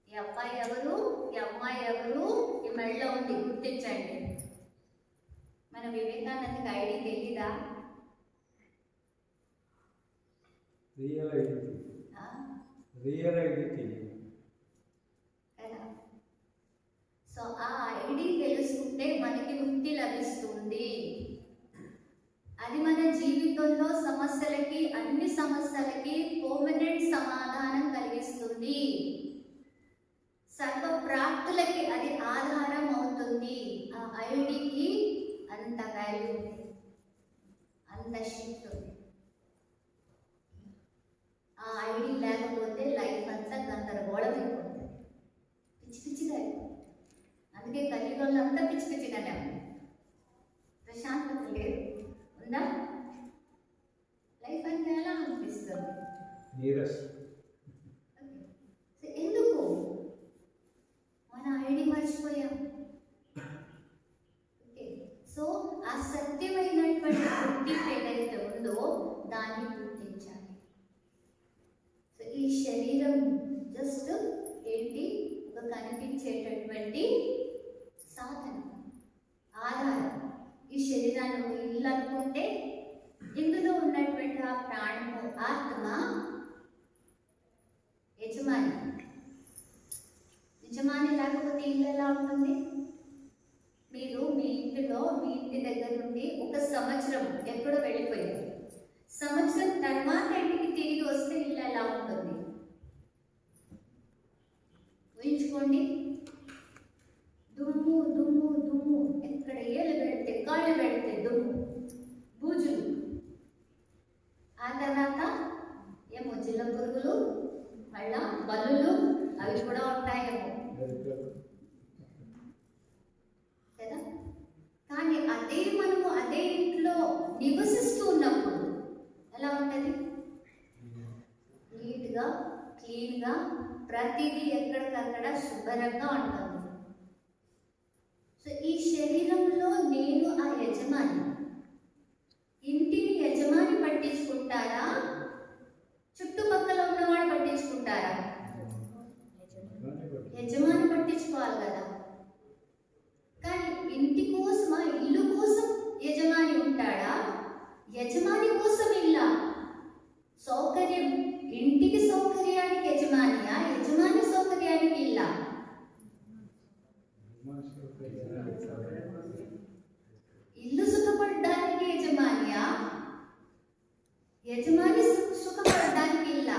Speaker 1: ఈ అబ్బాయి ఎవరు, ఈ అమ్మాయి ఎవరు, ఈ మెడలో ఉంది, గుర్తించండి. మన వివేకానందకి ఐడి తెలీదా?
Speaker 3: రియల్ ఐడి తెలియదు
Speaker 1: కదా. సో ఆ ఐడి తెలుసుకుంటే మనకి ముక్తి లభిస్తుంది. అది మన జీవితంలో సమస్యలకి, అన్ని సమస్యలకి పర్మనెంట్ సమాధానం కలిగిస్తుంది. సర్వ ప్రాప్తులకి అది ఆధారం అవుతుంది. ఆ ఐడికి అంత వాల్యూ ఉంది, అంత శక్తి ఉంది. ఆ ఐడి లేకపోతే లైఫ్ అంతా గందరగోళం అయిపోతుంది, పిచ్చి పిచ్చిగా అయిపోతుంది. అందుకే కలియుగంలో అంతా పిచ్చి పిచ్చిగానే ఉంది, ప్రశాంతత లేదు. ఉందా? లైఫ్ అంటే ఎలా అనిపిస్తుంది? ఎందుకు మన ఐడి మర్చిపోయాం? ఓకే, సో ఆ సత్యమైనటువంటి గుర్తింపు ఏదైతే ఉందో దాన్ని గుర్తించాలి. సో ఈ శరీరం జస్ట్ ఏంటి, ఒక కనిపించేటటువంటి సాధన, ఆధారం. ఈ శరీరాన్ని ఒక ఇల్లు అనుకుంటే ఇందులో ఉన్నటువంటి ఆ ప్రాణము, ఆత్మ యజమాని. యజమాని లేకపోతే ఇల్లు ఎలా ఉంటుంది? మీరు మీ ఇంటిలో, మీ ఇంటి దగ్గర నుండి 1 సంవత్సరం ఎప్పుడో వెళ్ళిపోయారు. సంవత్సరం తర్వాత ఇంటికి తిరిగి వస్తే ఇల్లు ఎలా ఉంటుంది? ఊహించుకోండి. దుమ్ము దుమ్ము దుమ్ము, ఎక్కడ ఏళ్ళు పెడితే, కాళ్ళు పెడితే దుమ్ము, బూజులు. ఆ తర్వాత ఏమో జిల్ల పురుగులు, మళ్ళా బల్లులు, అవి కూడా ఉంటాయేమో కదా. కానీ అదే మనము అదే ఇంట్లో నివసిస్తూ ఉన్నప్పుడు ఎలా ఉంటుంది? నీట్గా, క్లీన్గా, ప్రతిదీ ఎక్కడికక్కడ శుభ్రంగా ఉంటుంది. సో ఈ శరీరంలో నేను ఆ యజమాని. ఇంటిని యజమాని పట్టించుకుంటారా, చుట్టుపక్కల ఉన్నవాడు పట్టించుకుంటారా? యజమాని పట్టించుకోవాలి కదా. కానీ ఇంటి కోసం, ఆ ఇల్లు కోసం యజమాని ఉంటాడా, యజమాని సుఖపడడానికి ఇలా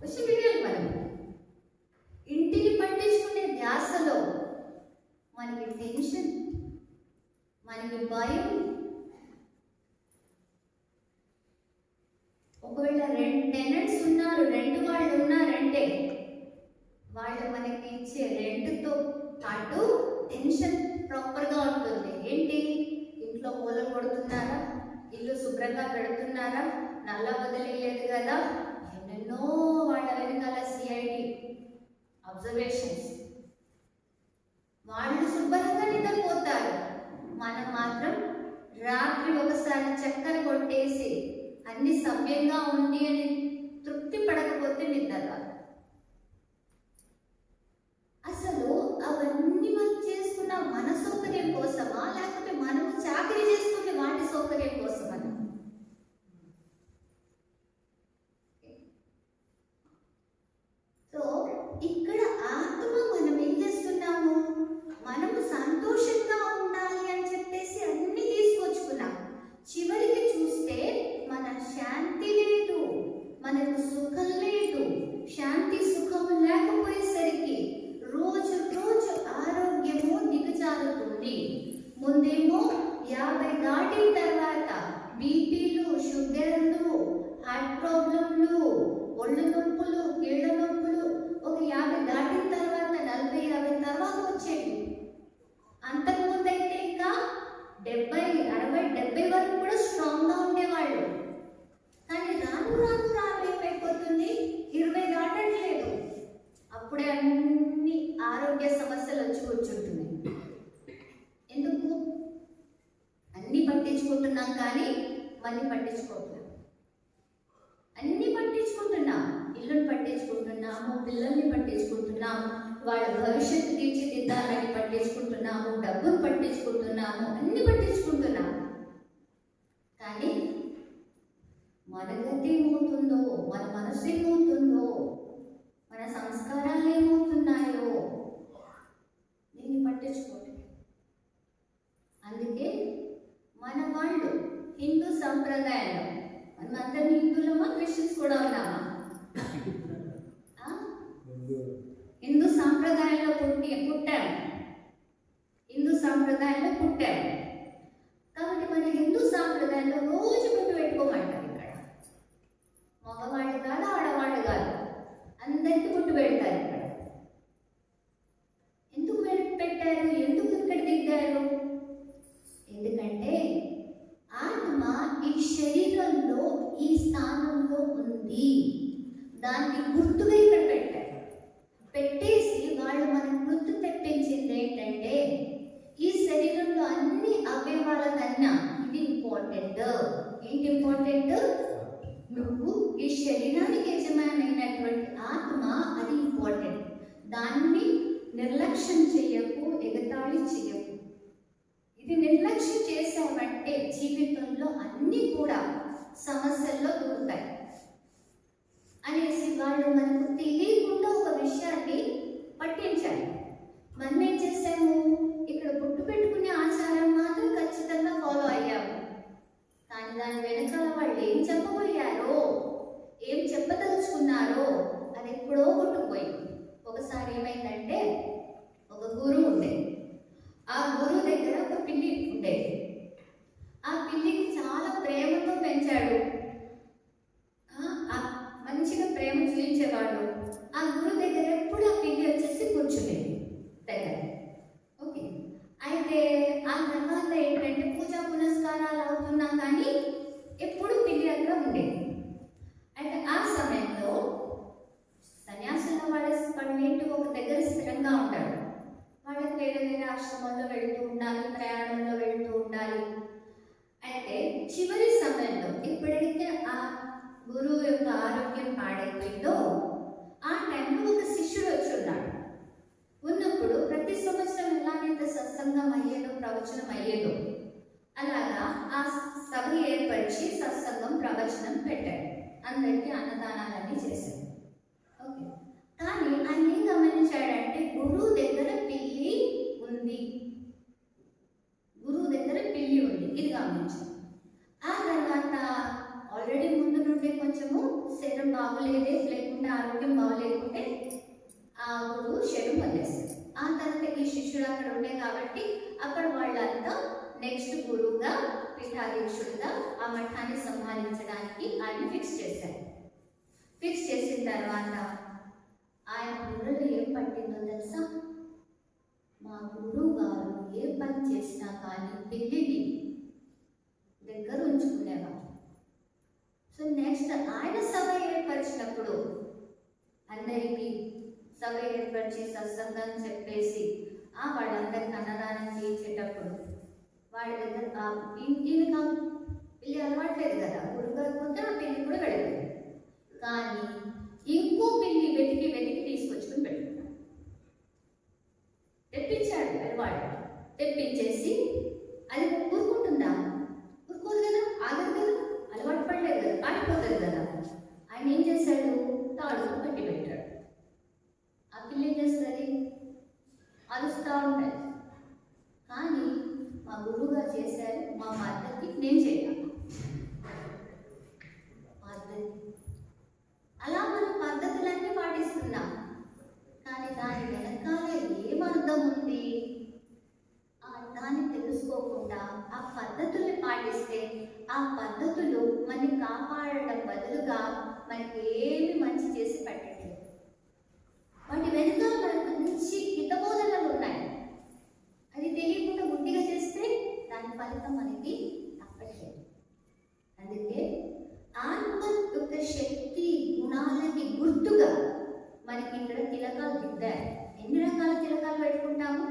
Speaker 1: విషయాలు మనం ఇంటిని పట్టించుకునే ధ్యాసలో మనకి టెన్షన్, మనకి భయం. ఒకవేళ టెనెంట్స్ ఉన్నారు, రెంట్ వాళ్ళు ఉన్నారంటే వాళ్ళు మనకి ఇచ్చే రెంట్తో పాటు టెన్షన్ ప్రాపర్గా ఉంటుంది. ఏంటి, ఇంట్లో మూలలు కొడుతున్నారా, ఇల్లు శుభ్రంగా పెడుతున్నారా, నల్ల వదిలేదు కదా, ఎన్నెన్నో వాళ్ళ వెనకాల సిఐడి అబ్జర్వేషన్స్. వాళ్ళు శుభ్రంగా నిద్రపోతారు, మనం మాత్రం రాత్రి ఒకసారి చక్కర కొట్టేసి అన్ని సవ్యంగా ఉంది అని తృప్తి పడకపోతే నిద్ర రాదు. అసలు అవన్నీ మనం చేసుకున్న మన సౌకర్యం కోసమా, లేకపోతే మనము చాకరీ చేసుకునే వాటి సౌకర్యం కోసమా? సో ఇక్కడ ఆత్మ మనం ఏం చేస్తున్నాము, మనము సంతోషంగా ఉండాలి అని చెప్పేసి అన్ని తీసుకొచ్చుకున్నాం. చివరికి చూస్తే మన శాంతి లేదు, మనకు సుఖం లేదు. శాంతి సుఖము లేకపోయేసరికి రోజు రోజు ఆరోగ్యము దిగజారుతుంది. ముందేమో 50 దాటిన తర్వాత బీపీలు, షుగర్లు, హార్ట్ ప్రాబ్లంలు, ఒళ్ళు నొప్పులు, కీళ్ళ నొప్పులు ఒక 50 దాటిన తర్వాత 40, 50 తర్వాత వచ్చేవి. అంతకుముందు అయితే ఇంకా 70, 60, 70 వరకు కూడా స్ట్రాంగ్గా ఉండేవాళ్ళు. కానీ రాను రాను రాను ఏమైపోతుంది, 20 దాటట్లేదు, అప్పుడే అన్ని ఆరోగ్య సమస్యలు వచ్చి కూర్చుంటున్నాయి. ఎందుకు? అన్ని పట్టించుకుంటున్నాం కానీ మళ్ళీ పట్టించుకోవట్లేదు. అన్ని పట్టించుకుంటున్నాం, ఇల్లుని పట్టించుకుంటున్నాము, పిల్లల్ని పట్టించుకుంటున్నాము, వాళ్ళ భవిష్యత్తు తీర్చిదిద్దాలని పట్టించుకుంటున్నాము, డబ్బును పట్టించుకుంటున్నాము, అన్ని పట్టించుకుంటున్నాము. కానీ మన గతి ఏమవుతుందో, మన మనసు ఏమవుతుందో, మన సంస్కారాలు ఏమవుతున్నాయో దీన్ని పట్టించుకోండి. అందుకే మన వాళ్ళు హిందూ సంప్రదాయంలో, మనమందరం హిందువులమా, క్రిస్టియన్స్ కూడా ఉన్నామా? హిందూ సాంప్రదాయంలో పుట్టాము, హిందూ సాంప్రదాయంలో పుట్టాము. కాబట్టి మన హిందూ సాంప్రదాయంలో రోజు గుట్టు పెట్టుకోమంటారు. ఇక్కడ మగవాళ్ళు కాదు, ఆడవాళ్ళు కాదు, అందరికీ గుట్టు పెడతారు. ఇక్కడ ఎందుకు పెట్టారు, ఎందుకు ఇక్కడ దిగారు? ఎందుకంటే ఆత్మ ఈ శరీరంలో ఈ స్థానంలో ఉంది, దాన్ని గుర్తుగా ఇక్కడ పెట్టారు. పెట్టేసి వాళ్ళు మనకు గుర్తు తెప్పించింది ఏంటంటే, ఈ శరీరంలో అన్ని అవయవాల కన్నా ఇది ఇంపార్టెంట్. ఏంటి ఇంపార్టెంట్? నువ్వు ఈ శరీరానికి యజమానైనటువంటి ఆత్మ, అది ఇంపార్టెంట్. దాన్ని నిర్లక్ష్యం చేయకు, ఎగతాళి చేయకు. ఇది నిర్లక్ష్యం చేసామంటే జీవితంలో అన్నీ కూడా సమస్యల్లో దూరుతాయి అనేసి వాళ్ళు మనకు తెలియకుండా ఒక విషయాన్ని పట్టించాలి. మనం ఏం చేసాము, ఇక్కడ గుట్టు పెట్టుకునే ఆచారం మాత్రం ఖచ్చితంగా ఫాలో అయ్యాము. కానీ దాని వెనకాల వాళ్ళు ఏం చెప్పబోయారో, ఏం చెప్పదలుచుకున్నారో అది ఎప్పుడో గుట్టుకుపోయింది. ఒకసారి ఏమైందంటే, ఒక గురువు ఉండేది. ఆ గురువు దగ్గర ఒక పిల్లి ఉండేది. ఆ పిల్లికి చాలా ప్రేమతో పెంచాడు, మంచిగా ప్రేమ చూపించేవాడు. ఆ గురువు దగ్గర ఎప్పుడు ఆ పిల్లి వచ్చేసి కూర్చునేది దగ్గర. ఓకే, అయితే ఆ తర్వాత ఏంటంటే పూజా పునస్కారాలు అవుతున్నా కానీ ఎప్పుడు పిల్లి అక్కడ ఉండేది. అయితే ఆ సమయంలో సన్యాసుల వాళ్ళేంటి ఒక దగ్గర స్థిరంగా ఉంటాడు. వాళ్ళకి వేరే వేరే ఆశ్రమంలో వెళుతూ ఉండాలి, ప్రయాణంలో వెళుతూ ఉండాలి. అయితే చివరి సమయంలో ఎప్పుడైతే ఆ గురువు యొక్క ఆరోగ్యం పాడైపోయిందో, ఆ టైంలో ఒక శిష్యుడు వచ్చి ఉన్నాడు. ఉన్నప్పుడు ప్రతి సంవత్సరం ఎలాగైతే సత్సంగం అయ్యేదో, ప్రవచనం అయ్యేదో, అలాగా ఆ సభ ఏర్పరిచి సత్సంగం, ప్రవచనం పెట్టాడు. అందరికీ అన్నదానాలన్నీ చేశాడు. ఓకే, కానీ ఆయన ఏం గమనించాడంటే, గురువు దగ్గర పిల్లి ఉంది. శరీరం బాగులేదే, లేకుంటే ఆరోగ్యం బాగులేకుంటే ఆ గురువు శరీరం వదిలేస్తారు. ఆ తర్వాత ఈ శిష్యుడు అక్కడ ఉండే కాబట్టి అక్కడ వాళ్ళంతా నెక్స్ట్ గురువుగా పీఠాధీక్షుడుగా ఆ మఠాన్ని సంభాళించడానికి ఆయన ఫిక్స్ చేశారు. ఫిక్స్ చేసిన తర్వాత ఆయన బుర్రలో ఏం పట్టిందో తెలుసా? మా గురువు గారు ఏ పని చేసినా కానీ పిల్లిని దగ్గర ఉంచుకునేవారు. సో నెక్స్ట్ ఆయన సభ ఏర్పరిచినప్పుడు అందరికీ సభ ఏర్పరిచి సత్సంగం చెప్పేసి వాళ్ళందరికీ అన్నదానం చేయించేటప్పుడు వాళ్ళ దగ్గర ఈయన పిల్లి అలవాట్లేదు కదా, గురుగారు పోతే ఆ పిల్లి కూడా వెళ్ళలేదు. కానీ ఇంకో పిల్లి వెతికి వెతికి తీసుకొచ్చుకుని పెట్టుకున్నాడు. తెప్పించాడు పిల్లవాడు. తెప్పించేసి అది ఊరుకుంటుందా? ఊరుకోదు కదా, ఆగదు కదా, అలవాటు పడలేదు కదా, పారిపోతుంది కదా. ఆయన ఏం చేశాడు? తాడుతో కట్టి పెట్టాడు. ఆ పిల్ల ఏం చేస్తుంది? అరుస్తూ ఉంటుంది. కానీ మా గురువుగా చేశారు, మా పద్ధతి నేను చేయాలి పద్ధతి. అలా మనం పద్ధతులన్నీ పాటిస్తున్నాం, కానీ దాని వెనకాల ఏం అర్థం ఉంది ఆ అర్థాన్ని తెలుసుకోకుండా ఆ పద్ధతుల్ని పాటిస్తే ఆ పద్ధతులు మనని కాపాడడం బదులుగా మనకి ఏమి మంచి చేసి పెట్టట్లేదు. వాటి వెనుక మనకు మంచి హితబోధనలు ఉన్నాయి. అది తెలియకుండా గుడ్డిగా చేస్తే దాని ఫలితం మనకి తప్పట్లేదు. అందుకే ఆత్మ యొక్క శక్తి గుణాలకి గుర్తుగా మనకి ఇక్కడ తిలకాలు దిద్దారు. ఎన్ని రకాల తిలకాలు పెట్టుకుంటాము?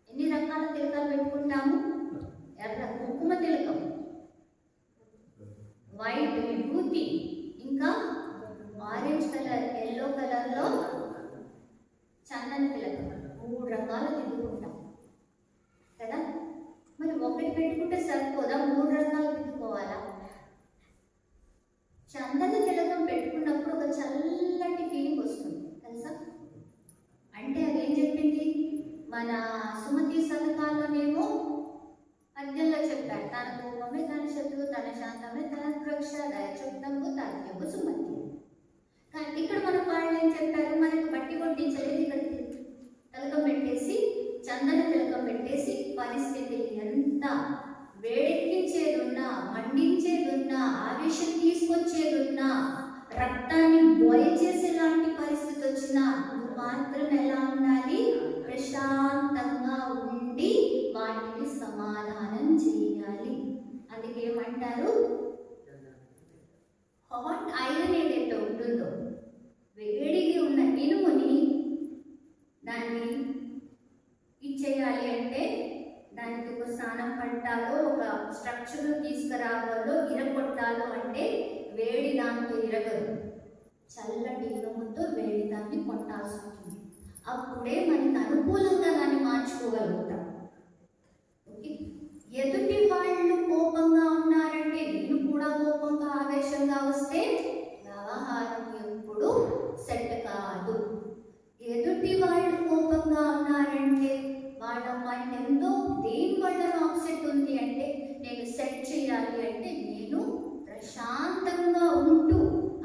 Speaker 1: ఎన్ని రకాల తిలకాలు పెట్టుకుంటాము? ఎర్ర కుంకుమ తిలకం, వైట్ విభూతి, ఇంకా ఆరెంజ్ కలర్, ఎల్లో కలర్లో చందన తిలకం. 3 రకాలు దిద్దుకుంటాం కదా. మరి ఒకటి పెట్టుకుంటే సరిపోదా? 3 రకాలు దిద్దుకోవాలా? చందన తిలకం పెట్టుకున్నప్పుడు ఒక చల్లటి ఫీలింగ్ వస్తుంది తెలుసా? అంటే అదేం చెప్పింది? మన సుమతి శతకాల్లోనేమో పద్యంలో చెప్పారు, తన కోపమే తన శత్రువు, తన శాంతమే తన రక్ష, దయచుట్టము తాత్యము సుమతి. కానీ ఇక్కడ మన వాళ్ళు ఏం చెప్పారు? మనకి బట్టి కొట్టించలేదు, ఇక్కడ తిలకం పెట్టేసి చందన తిలకం పెట్టేసి పరిస్థితి ఎంత వేడెక్కించేదున్నా, మండించేదున్నా, ఆవేశం తీసుకొచ్చేదున్నా, రక్తాన్ని బోయ చేసేలాంటి పరిస్థితి వచ్చినా నువ్వు మాత్రం ఎలా ఉండాలి? ప్రశాంతంగా ఉండి వాటిని సమాధానం చేయాలి. అందుకే ఏమంటారు? హాట్ ఐరన్ ఏదైతే ఉంటుందో, వేడిగా ఉన్న ఇనుముని దాన్ని ఇచ్చేయాలి అంటే దానికి ఒక స్నానం పట్టాలో, ఒక స్ట్రక్చర్ తీసుకురావాలో, ఇరగొట్టాలో అంటే వేడి దాంతో ఇరగదు. చల్లటి ఇనుముతో వేడి దాన్ని కొట్టాల్సి ఉంటుంది. అప్పుడే మనకి అనుకూలంగా దాన్ని మార్చుకోగలుగుతాం. ఓకే, ఎదుటి వాళ్ళు కోపంగా ఉన్నారంటే నేను కూడా కోపంగా ఆవేశంగా వస్తే వ్యవహారం ఎప్పుడు సెట్ కాదు. ఎదుటి వాళ్ళు కోపంగా ఉన్నారంటే వాళ్ళ మైండ్ ఎంతో దేని వల్ల ఆప్సెట్ ఉంది అంటే నేను సెట్ చేయాలి అంటే నేను ప్రశాంతంగా ఉంటూ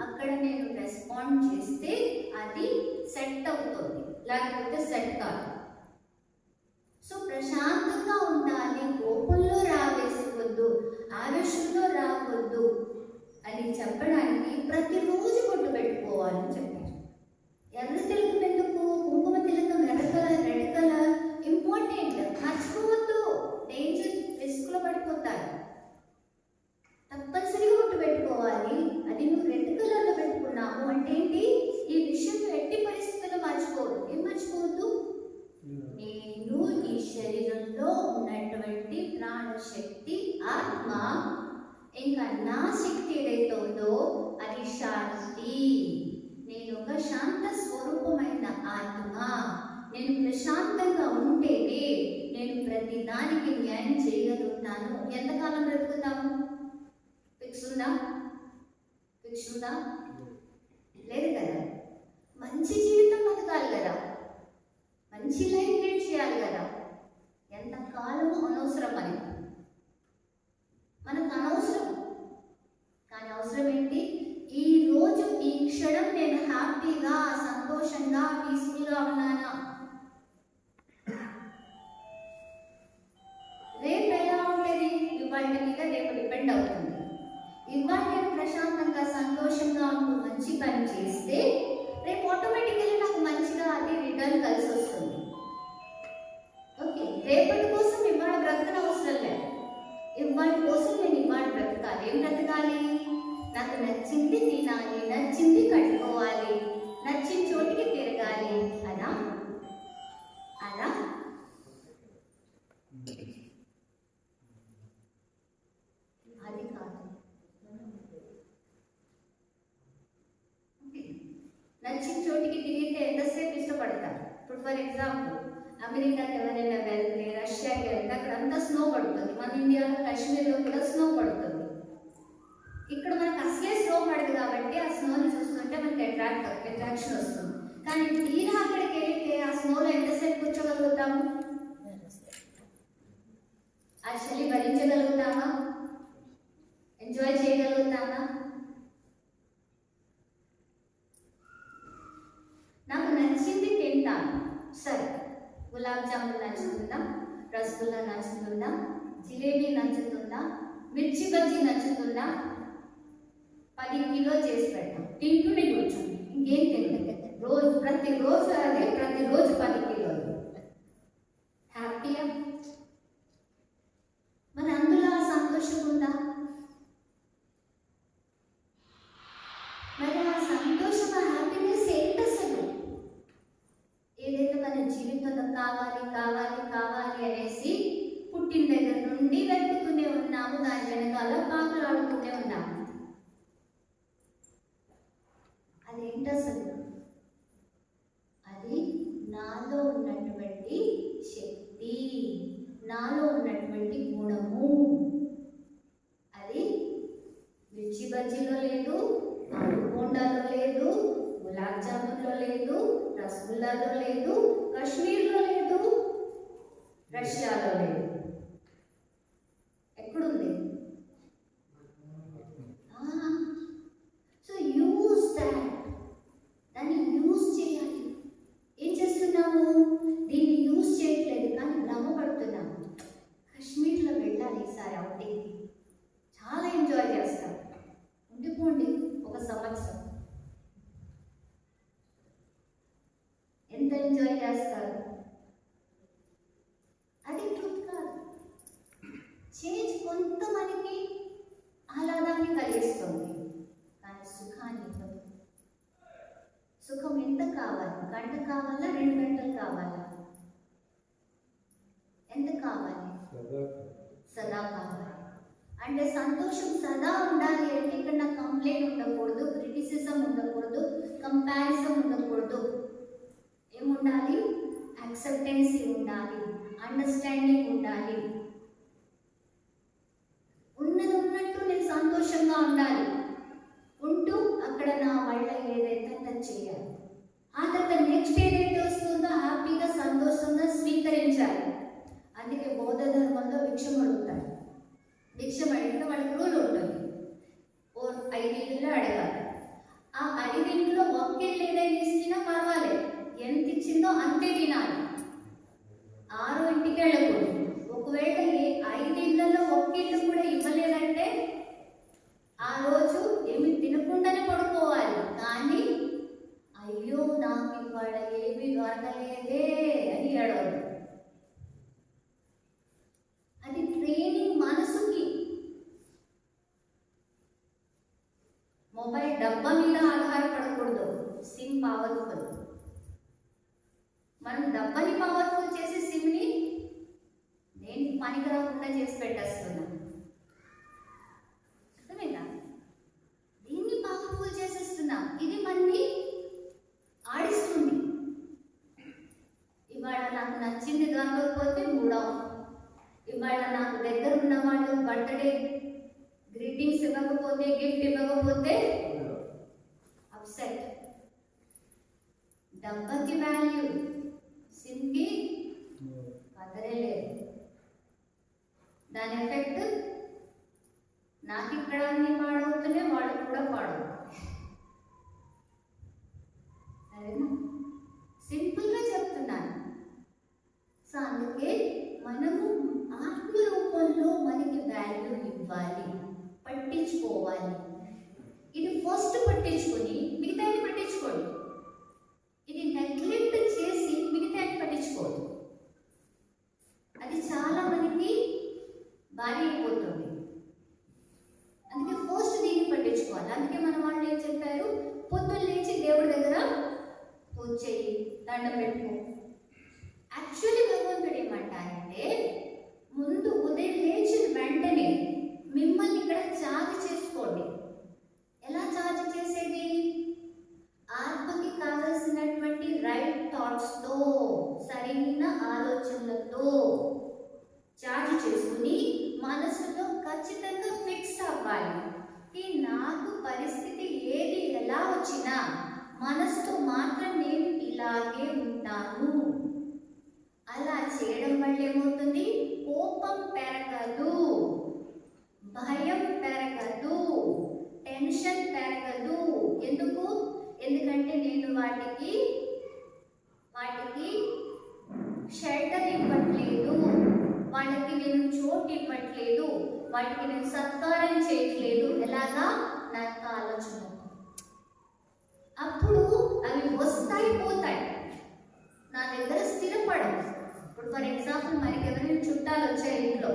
Speaker 1: అక్కడ నేను రెస్పాండ్ చేస్తే అది సెట్ అవుతుంది, లేకపోతే సెట్ కాదు. సో ప్రశాంతంగా ఉండాలి, కోపంలో రావేసుకోవద్దు, ఆవేశంలో రావద్దు అని చెప్పడానికి ప్రతిరోజు బొట్టు పెట్టుకోవాలని చెప్పారు. ఎర్ర తిలకం ఎందుకు? కుంకుమ తిలకం ఎర్ర కలర్, రెడ్ కలర్ ఇంపార్టెంట్, మర్చిపోవద్దు. డేంజర్, రిస్క్లో పడిపోతారు. తప్పనిసరిగా బొట్టు పెట్టుకోవాలి. అది నువ్వు రెడ్ కలర్లో పెట్టుకున్నావు అంటే ఏంటి? ఈ విషయం ఎట్టి పరిస్థితుల్లో మర్చిపోవద్దు. ఏం మర్చిపోవద్దు? నేను ఈ శరీరంలో ఉన్నటువంటి ప్రాణశక్తి ఆత్మ, ఇంకా నా శక్తి ఏదైతే ఉందో అది శాంతి. నేను ఒక శాంత స్వరూపమైన ఆత్మ. నేను ప్రశాంతంగా ఉంటేనే నేను ప్రతి దానికి న్యాయం చేయగలుగుతాను. ఎంతకాలం బ్రతుకుతాము? ఫిక్స్ ఉందా? ఫిక్స్ ఉందా? లేదు కదా. మంచి జీవితం బతకాలి కదా, మంచి లైఫ్ లీడ్ చేయాలి కదా. ఎంతకాలము అనవసరం మనకు అనవసరం. కానీ అవసరం అవసరం ఏంటి? ఈ రోజు ఈ క్షణం నేను హ్యాపీగా, సంతోషంగా, పీస్ఫుల్గా ఉన్నానా? రేపు ఎలా ఉంటుంది? ఇవాళ మీద రేపు డిపెండ్ అవుతుంది. ఇవాళ నేను ప్రశాంతంగా, సంతోషంగా ఉంటూ మంచి పని చేస్తే రేపు ఆటోమేటికల్లీ నాకు మంచిగా అది రిటర్న్ కలిసి వస్తుంది. ఓకే, రేపటి కోసం ఇవాళ బ్రతకన అవసరం లేదు. ఇవాళ కోసం నేను ఇవాళ బ్రతకాలి. ఏం బ్రతకాలి? నాకు నచ్చింది తినాలి, నచ్చింది కట్టుకోవాలి, నచ్చిన చోటికి తిరగాలి. అదా అదా అది కాదు. నచ్చిన చోటికి తిరిగితే ఎంతసేపు ఇష్టపడతారు? ఇప్పుడు ఫర్ ఎగ్జాంపుల్ అమెరికాకి ఎవరైనా వెళ్తే, రష్యాకి వెళ్తే అక్కడ అంతా స్నో పడుతుంది. మన ఇండియాలో కాశ్మీర్లో కూడా స్నో పడుతుంది. ఇక్కడ మనకు అసలే స్నో పడదు కాబట్టి ఆ స్నోని చూస్తుంటే మనకి అట్రాక్షన్ వస్తుంది. కానీ తీరా అక్కడికి వెళితే ఆ స్నోలో ఎంతసేపు కూర్చోగలుగుతాము? ఆ చలి భరించగలుగుతామా? ఎంజాయ్ చేయగలుగుతామా? నాకు నచ్చింది తింటాను. సరే, గులాబ్ జామున్ నచ్చుతుందా? రసగుల్లా నచ్చుతుందా? జిలేబీ నచ్చుతుందా? మిర్చి బజ్జీ నచ్చుతుందా? 10 కిలో చేసి పెడతాం, తింటూనే కూర్చోండి, ఇంకేం తింటుంది. ప్రతిరోజు అదే, ప్రతిరోజు 10 కిలోలు. హ్యాపీయా? మరి అందులో ఆ సంతోషం ఉందా? మరి ఆ సంతోషం, ఆ హ్యాపీనెస్ ఏంటి అసలు? ఏదైతే మన జీవితంలో కావాలి కావాలి కావాలి అనేసి పుట్టిన దగ్గర నుండి వెతుకుతూనే ఉన్నాము, దాని వెనకాల పాకులాడుతూనే ఉన్నాము. అదేంటి అసలు? అది నాలో ఉన్నటువంటి శక్తి, నాలో ఉన్నటువంటి గుణము. అది మిర్చి బజ్జీలో లేదు, ఆలు బోండాలో లేదు, గులాబ్ జామున్లో లేదు, రసగుల్లాలో లేదు, కాశ్మీర్లో లేదు, రష్యాలో లేదు. ఎక్కడుంది? So use that. దాన్ని యూజ్ చేయాలి. ఏం చేస్తున్నాము? దీన్ని యూజ్ చేయట్లేదు కానీ భ్రమపడుతున్నాము. కాశ్మీర్లో వెళ్ళాలి ఈసారి అవుటింగ్, చాలా ఎంజాయ్ చేస్తాం. ఉండిపోండి 1 సంవత్సరం, ఎంత ఎంజాయ్ చేస్తారు? అది ట్రూత్ కాదు. చేంజ్ కొంత మనకి ఆహ్లాదాన్ని కలిగిస్తుంది కానీ సుఖాన్ని ఇవ్వదు. సుఖం ఎంత కావాలి? గంట కావాలా? 2 గంటలు కావాలా? ఎంత కావాలి? సదా కావాలి. అంటే సంతోషం సదా ఉండాలి అంటే ఇక్కడ నాకు కంప్లైంట్ ఉండకూడదు, క్రిటిసిజం ఉండకూడదు, కంపారిజన్ ఉండకూడదు. ఏముండాలి? యాక్సెప్టెన్సీ ఉండాలి, అండర్స్టాండింగ్ ఉండాలి. ఉన్నది ఉన్నట్టు నేను సంతోషంగా ఉండాలి. ఉంటూ అక్కడ నా వల్ల ఏదైతే టచ్ చేయాలి. ఆ తర్వాత నెక్స్ట్ ఏదైతే వస్తుందో హ్యాపీగా, సంతోషంగా స్వీకరించాలి. అందుకే బౌద్ధ ధర్మంలో భిక్షం అడుగుతారు. భిక్షం అడిగితే వాళ్ళకి రూల్ ఉంటుంది, 5 ఇళ్ళు అడగాలి. ఆ 5 ఇంట్లో ఒక్కిళ్ళు ఏదైనా ఇచ్చినా పర్వాలేదు, ఎంత ఇచ్చిందో అంతే తినాలి. 6 ఇంటికి వెళ్ళకూడదు. ఒకవేళ 5 ఇళ్లలో ఒక్కిళ్ళు కూడా ఇవ్వలేదంటే ఆ రోజు ఏమి తినకుండానే పడుకోవాలి. కానీ అయ్యో నాకు ఇవాళ ఏమీ దొరకలేదే అని ఏడవదు. అది ట్రైనింగ్ మనసుకి. మొబైల్ డబ్బా మీద ఆధారపడకూడదు. SIM powerful. మనం డబ్బాని పవర్ఫుల్ చేసి సిమ్ని దేనికి పనికి రాకుండా చేసి పెట్టేస్తున్నాం. అర్థమైందా? దీన్ని పవర్ఫుల్ చేసేస్తున్నాం. ఇది మనని ఆడిస్తుంది. ఇవాళ నాకు నచ్చింది దొరకకపోతే మూడ్ ఆఫ్. ఇవాళ నాకు దగ్గర ఉన్న వాళ్ళు బర్త్డే గ్రీటింగ్స్ ఇవ్వకపోతే, గిఫ్ట్ ఇవ్వకపోతే అప్సెట్. డబ్బాకి వాల్యూ, సిమ్కి కదరే లేదు. దాని ఎఫెక్ట్ నాకు ఇక్కడ ఇక్కడ అన్ని పాడవుతున్నాయి, వాళ్ళకు కూడా పాడవుతుంది. సరేనా? సింపుల్గా చెప్తున్నాను. సో అందుకే మనము ఆత్మ రూపంలో మనకి వాల్యూ ఇవ్వాలి, పట్టించుకోవాలి. ఇది ఫస్ట్ పట్టించుకొని మిగతాన్ని పట్టించుకోండి. ఇది నెగ్లెక్ట్ చేసి మిగతాన్ని పట్టించుకోండి. అది చాలా మనకి భారీ అయిపోతుంది. అందుకే ఫస్ట్ దీన్ని పట్టించుకోవాలి. అందుకే మన వాళ్ళు ఏం చెప్పారు, పొద్దున్న లేచి దేవుడి దగ్గర పూజ చేయి, దండం పెట్టుకో. యాక్చువల్లీ భగవంతుడు ఏమంటారంటే, ముందు ఉదయం లేచిన వెంటనే మిమ్మల్ని ఇక్కడ చార్జ్ చేసుకోండి. ఎలా చార్జ్ చేసేది? ఆత్మకి కావలసినటువంటి రైట్ థాట్స్తో, సరైన ఆలోచనలతో చార్జ్ చేసుకుని మనసులో ఖచ్చితంగా ఫిక్స్ అవ్వాలి. నాకు పరిస్థితి ఏది ఎలా వచ్చినా మనసుతో మాత్రం నేను ఇలాగే ఉంటాను. అలా చేయడం వల్ల ఏమవుతుంది? కోపం పెరగదు, భయం పెరగదు, టెన్షన్ పెరగదు. ఎందుకంటే నేను వాటికి షెల్టర్ ఇవ్వట్లేదు, వాళ్ళకి నేను చోటు ఇవ్వట్లేదు, వాటికి నేను సత్కారం చేయట్లేదు. ఎలాగా? నా యొక్క ఆలోచన. అప్పుడు అవి వస్తాయి, పోతాయి, నా దగ్గర స్థిరపడవు. ఇప్పుడు ఫర్ ఎగ్జాంపుల్ మనకి ఎవరైనా చుట్టాలు వచ్చారు ఇంట్లో,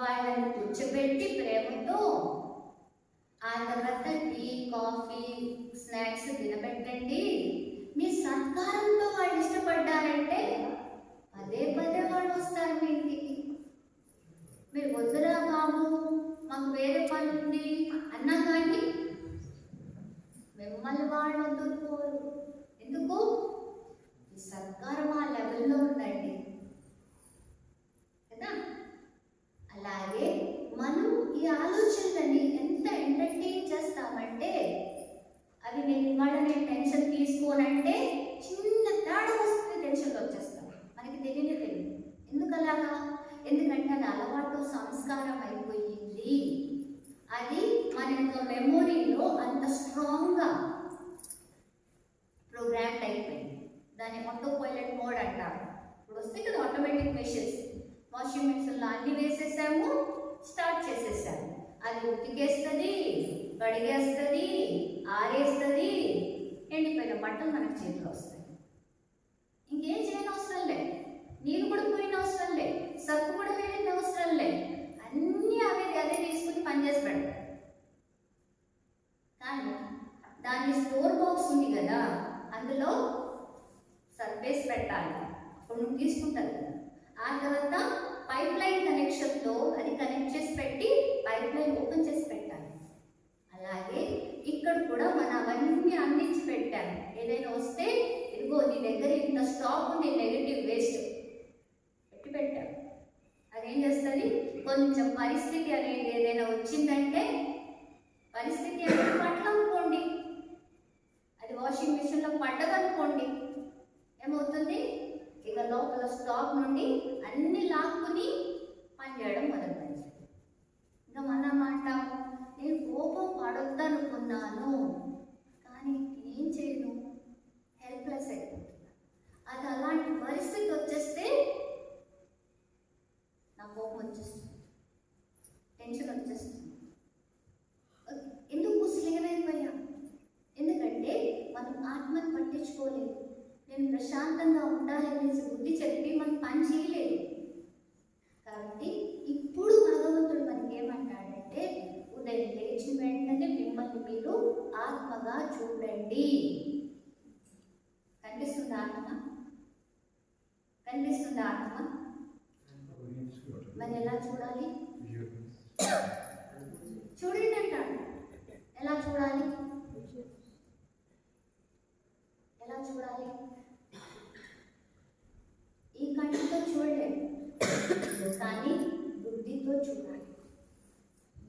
Speaker 1: వాళ్ళని కూర్చోబెట్టి ప్రేమతో ఆ తర్వాత టీ, కాఫీ, స్నాక్స్ తినబెట్టండి. మీ సత్కారంతో వాళ్ళు ఇష్టపడ్డారంటే పదే పదే వాళ్ళు వస్తారు మీ ఇంటికి. మీరు వద్దురా బాబు మాకు వేరే పని ఉంది అన్నా కానీ మిమ్మల్ని వాళ్ళు వదులుకోరు. ఎందుకు? ఈ సత్కారం ఆ లెవెల్లో ఉందండి కదా. అలాగే మనం ఈ ఆలోచనలని ఎంత ఎంటర్టైన్ చేస్తామంటే, అవి నేను టెన్షన్ తీసుకోనంటే చిన్న తేడా వస్తుంది, టెన్షన్లో వచ్చేస్తాం. మనకి తెలియదు. ఎందుకు అలాగా? ఎందుకంటే అది అలవాటు, సంస్కారం అయిపోయింది. అది మన యొక్క మెమొరీలో అంత స్ట్రాంగ్గా ప్రోగ్రామ్డ్ అయిపోయింది. దాన్ని ఆటో పైలట్ మోడ్ అంటారు. ఇప్పుడు వస్తాయి కదా ఆటోమేటిక్ మెషిన్స్, వాషింగ్ మెషిన్లో అన్ని వేసేసాము, స్టార్ట్ చేసేసాము. అది ఉతికేస్తుంది, కడిగేస్తుంది, ఆరేస్తుంది, ఎండిపోయిన బట్టలు మనకి చేతిలో వస్తాయి. ఇంకేం చేయని అవసరం లేదు, నీళ్ళు కూడా పోయిన అవసరం లేదు, సబ్బు కూడా వేయని అవసరం లేదు. అన్నీ అదే తీసుకుని పనిచేసి పెడతారు. కానీ దాని స్టోర్ బాక్స్ ఉంది కదా, అందులో సర్ఫేస్ పెట్టాలి, అప్పుడు నువ్వు తీసుకుంటారు కదా. ఆ తర్వాత పైప్ లైన్ కనెక్షన్తో అది కనెక్ట్ చేసి పెట్టి పైప్ లైన్ ఓపెన్ చేసి పెట్టాలి. అలాగే ఇక్కడ కూడా మనం అవన్నీ అందించి పెట్టాము. ఏదైనా వస్తే ఇదిగో నీ దగ్గర ఇంత స్టాక్ ఉంది, నెగటివ్ వేస్ట్ పెట్టి పెట్టాము. అదేం చేస్తుంది? కొంచెం పరిస్థితి అనేది ఏదైనా వచ్చిందంటే, పరిస్థితి అనేది పట్లనుకోండి, అది వాషింగ్ మిషన్లో పడ్డదనుకోండి, ఏమవుతుంది? ఇక లోపల స్టాక్ నుండి అన్ని లాక్కుని పనిచేయడం మొదలుపెట్టింది. ఇంకా మనం అంటాము, నేను కోపం పడొద్దనుకున్నాను కానీ ఏం చేయను, హెల్ప్లెస్ అయిపోతున్నా. అది అలాంటి పరిస్థితి వచ్చేస్తే నా కోపం వచ్చేస్తుంది, టెన్షన్ వచ్చేస్తుంది. ఎందుకు స్లేవ్ అయిపోయా? ఎందుకంటే మనం ఆత్మను పట్టించుకోలేదు. నేను ప్రశాంతంగా ఉండాలనేసి బుద్ధి చెప్పి మనం పని చేయలేదు. కాబట్టి ఇప్పుడు భగవంతుడు మనకి ఏమంటాడంటే, ఉదయం లేచిన వెంటనే మిమ్మల్ని మీరు ఆత్మగా చూడండి. కనిపిస్తుంది ఆత్మ? కనిపిస్తుంది ఆత్మ? మరి ఎలా చూడాలి? చూడండి అంటాడు. ఎలా చూడాలి? ఎలా చూడాలి? ఈ కంటితో చూడలేదు, కానీ బుద్ధితో చూడాలి.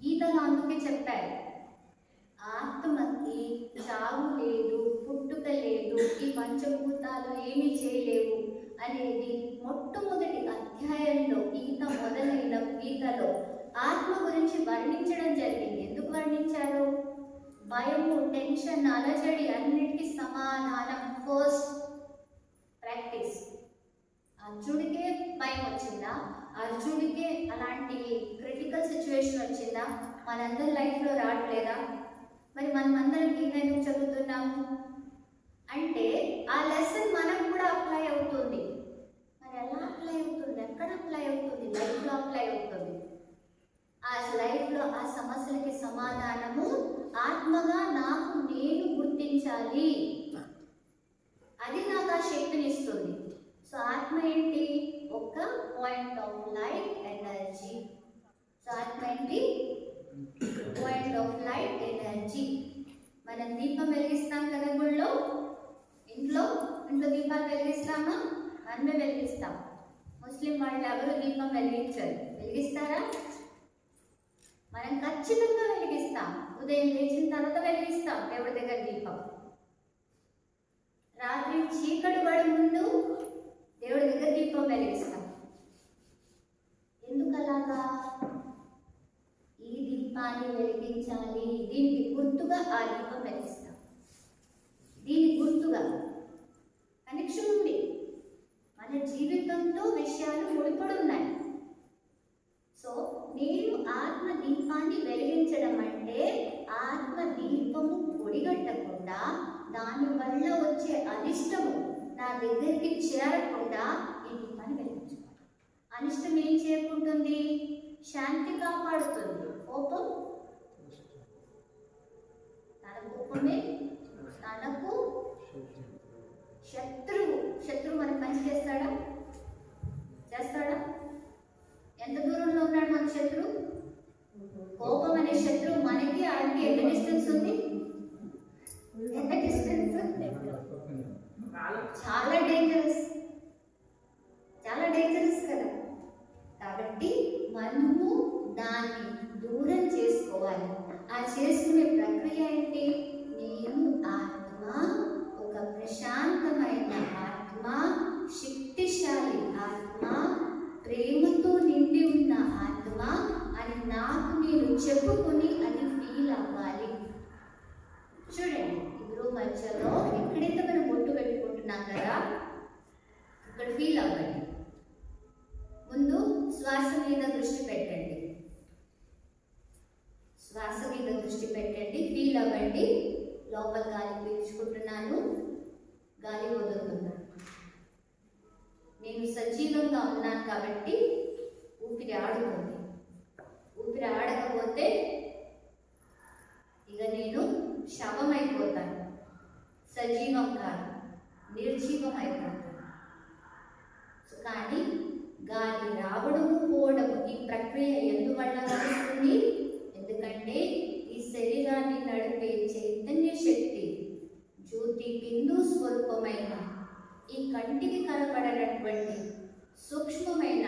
Speaker 1: గీతలో అందుకే చెప్పారు, ఆత్మకి చావు లేదు, పుట్టుక లేదు, ఈ పంచభూతాలు ఏమీ చేయలేవు అనేది మొట్టమొదటి అధ్యాయంలో గీతలో ఆత్మ గురించి వర్ణించడం జరిగింది. భయము, టెన్షన్, అలజడి అన్నిటికీ సమాధానం ఫస్ట్ ప్రాక్టీస్. అర్జునుడికే భయం వచ్చిందా? అర్జునుడికే అలాంటి క్రిటికల్ సిచ్యువేషన్ వచ్చిందా? మనందరి లైఫ్లో రావట్లేదా? మరి మనమందరం ఏమైనా చదువుతున్నాము అంటే ఆ లెసన్ మనకు కూడా అప్లై అవుతుంది. మరి ఎలా అప్లై అవుతుంది? ఎక్కడ అప్లై అవుతుంది? లైఫ్లో అప్లై అవుతుంది. ఆ లైఫ్లో ఆ సమస్యలకి సమాధానము ఆత్మగా నాకు నేను గుర్తించాలి. అది నాకు ఆ శక్తిని ఇస్తుంది. సో ఆత్మ ఏంటి? ఒక point of light energy. So ఆత్మ ఏంటి? Point of light energy. మనం దీపం వెలిగిస్తాం కదా గుళ్ళో, ఇంట్లో దీపాలు వెలిగిస్తామా? మనమే వెలిగిస్తాం. ముస్లిం వాళ్ళు ఎవరు దీపం వెలిగించరు. వెలిగిస్తారా? మనం ఖచ్చితంగా వెలిగిస్తాం. ఉదయం లేచిన తర్వాత వెలిగిస్తాం దేవుడి దగ్గర దీపం. రాత్రి చీకటి పడే ముందు దేవుడి దగ్గర దీపం వెలిగిస్తాం. ఎందుకు అలాగా? ఈ దీపాన్ని వెలిగించాలి, దీనికి గుర్తుగా ఆ దీపం వెలిగిస్తాం. దీనికి గుర్తుగా కనెక్షన్ ఉంది. మన జీవితంతో విషయాలు ముడిపడి ఉన్నాయి. సో నేను ఆత్మ దీపాన్ని వెలిగించడం అంటే ఆత్మ దీపము పొడిగట్టకుండా, దానివల్ల వచ్చే అనిష్టము నా దగ్గరికి చేరకుండా ఈ దీపాన్ని వెలిగించుకోవాలి. అనిష్టం ఏం చేయకుంటుంది? శాంతి కాపాడుతుంది. కోపం తన కోపమే తనకు శత్రువు మనకు మంచి చేస్తాడా? ఎంత దూరంలో ఉన్నాడు మన శత్రువు? కోపం అనే శత్రువు మనకి ఆయనకి ఎంత డిస్టెన్స్ ఉంది? ఎంత డిస్టెన్స్? చాలా డేంజరస్ కదా. కాబట్టి మనము దాన్ని దూరం చేసుకోవాలి. ఆ చేసుకునే ప్రక్రియ ఏంటి? నేను ఆత్మ, ఒక ప్రశాంతమైన ఆత్మ, శక్తిశాలి ఆత్మ, ప్రేమతో నిండి ఉన్న ఆత్మ అని నాకు నేను చెప్పుకొని అది ఫీల్ అవ్వాలి. చూడండి, ఇప్పుడు మధ్యలో ఎక్కడైతే మనం బొట్టు పెట్టుకుంటున్నాం కదా, ఇక్కడ ఫీల్ అవ్వండి. ముందు శ్వాస మీద దృష్టి పెట్టండి. శ్వాస మీద దృష్టి పెట్టండి, ఫీల్ అవ్వండి. లోపల గాలి పీల్చుకుంటున్నాను, గాలి వదులుతున్నాను. నేను సజీవంగా ఉన్నాను కాబట్టి ఊపిరి ఆడుతుంది. ఊపిరి ఆడకపోతే ఇక నేను శవం అయిపోతాను, సజీవం కాదు, నిర్జీవం అయిపోతాను. కానీ గాలి రావడము పోవడము ఈ ప్రక్రియ ఎందువల్ల జరుగుతుంది? ఎందుకంటే ఈ శరీరాన్ని నడిపే చైతన్య శక్తి, జ్యోతి బిందు స్వరూపమైన ఈ కంటికి కనబడనటువంటి సూక్ష్మమైన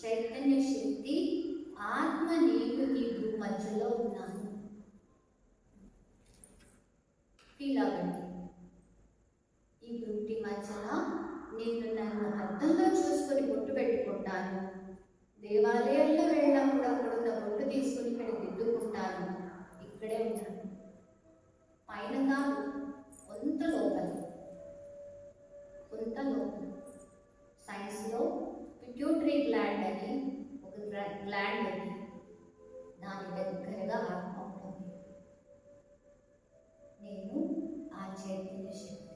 Speaker 1: చైతన్య శక్తి ఆత్మ నేను ఈ మధ్యలో ఉన్నాను. ఫీల్ అవ్వండి. ఈ బ్రూటి మధ్యలో నేను నన్ను అర్థంలో చూసుకొని బొట్టు పెట్టుకుంటాను. దేవాలయాల్లో వెళ్ళినప్పుడు అక్కడున్న బొట్టు తీసుకుని ఇక్కడ దిద్దుకుంటాను. ఇక్కడే ఉంటాను, పైన కాదు, కొంత లోపల. సైన్స్లో పిట్యూటరీ గ్లాండ్ అని ఒక గ్లాండ్ ఉంది. దాని దగ్గరగా ఆత్మ ఉంటుంది. నేను ఆ చైతన్య శక్తి.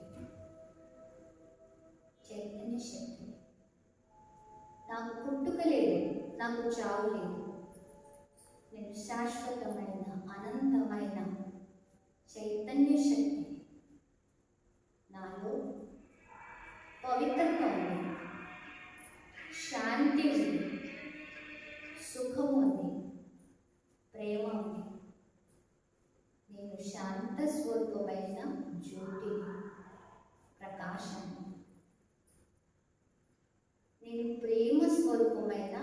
Speaker 1: నాకు పుట్టుక లేదు, నాకు చావు లేదు. నేను శాశ్వతమైన అనంతమైన చైతన్య శక్తి. నాలో పవిత్రత ఉంది, శాంతి ఉంది, సుఖం ఉంది, ప్రేమ ఉంది. నేను శాంత స్వరూపమైన జ్యోతి, ప్రకాశం. నేను ప్రేమ స్వరూపమైన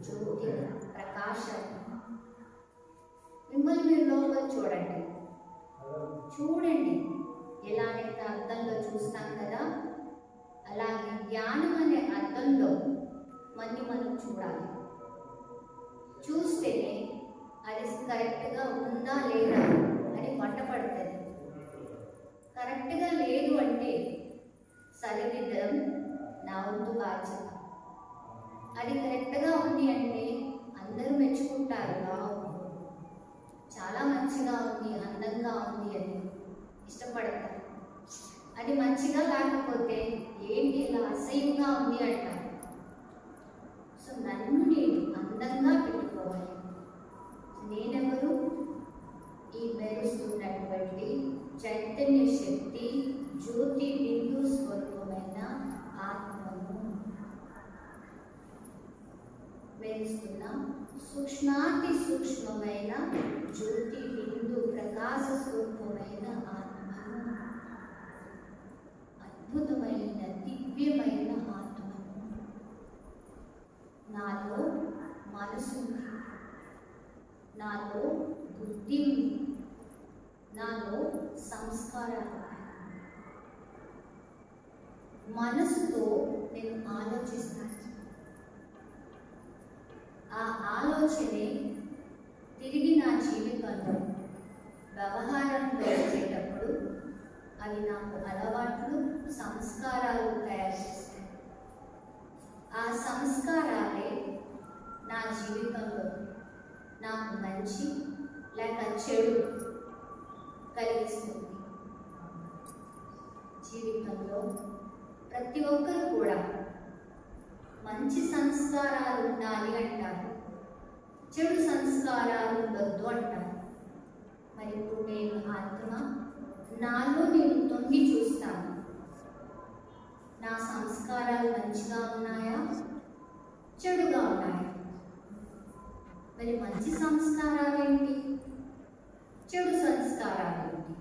Speaker 1: జ్యోతి, ప్రకాశాన్ని. మిమ్మల్ని మీరు లోపల చూడండి. ఎలాగైతే అద్దంలో చూస్తాం కదా, అలాగే జ్ఞానం అనే అద్దంలో మనం చూడాలి. చూస్తేనే అది కరెక్ట్గా ఉందా లేదా అని వంట పడుతుంది. కరెక్ట్గా లేదు అంటే సరిదిద్దడం నా వంతు బాధ్యత. అది కరెక్ట్గా ఉంది అంటే అందరూ మెచ్చుకుంటారు, వావ్ చాలా మంచిగా ఉంది, అందంగా ఉంది అని ఇష్టపడతారు. అది మంచిగా లేకపోతే ఏంటి ఇలా అసహ్యంగా ఉంది అంటారు. సో నన్ను నేను అందంగా పెట్టుకోవాలి. నేనెవరు? ఈ మెరుస్తున్నటువంటి చైతన్య శక్తి జ్యోతి బిందు స్వరూపమైన ఆత్మను. మెరుస్తున్న సూక్ష్మాతి సూక్ష్మమైన జ్యోతి బిందు ప్రకాశ స్వరూపమైన ఆత్మను, అద్భుతమైన దివ్యమైన ఆత్మను. నాలో మనసు ఉంది, నాలో బుద్ధి ఉంది, నాలో సంస్కారాలు ఉన్నాయి. మనసుతో నేను ఆలోచిస్తాను. ఆ ఆలోచనే తిరిగి నా జీవితంలో వ్యవహారంలో వచ్చేటప్పుడు అవి నాకు అలవాట్లు, సంస్కారాలు తయారు చేస్తాయి. ఆ సంస్కారాలే నా జీవితంలో నాకు మంచి లేక చెడు కలిగిస్తుంది. జీవితంలో ప్రతి ఒక్కరు కూడా మంచి సంస్కారాలు ఉండాలి అంటారు, చెడు సంస్కారాలు ఉండొద్దు అంటారు. మరి ఇప్పుడు నేను ఆత్మ, నాలో నేను తొంగి చూస్తాను. నా సంస్కారాలు మంచిగా ఉన్నాయా, చెడుగా ఉన్నాయా? మరి మంచి సంస్కారాలు ఏంటి, చెడు సంస్కారాలు ఏంటి?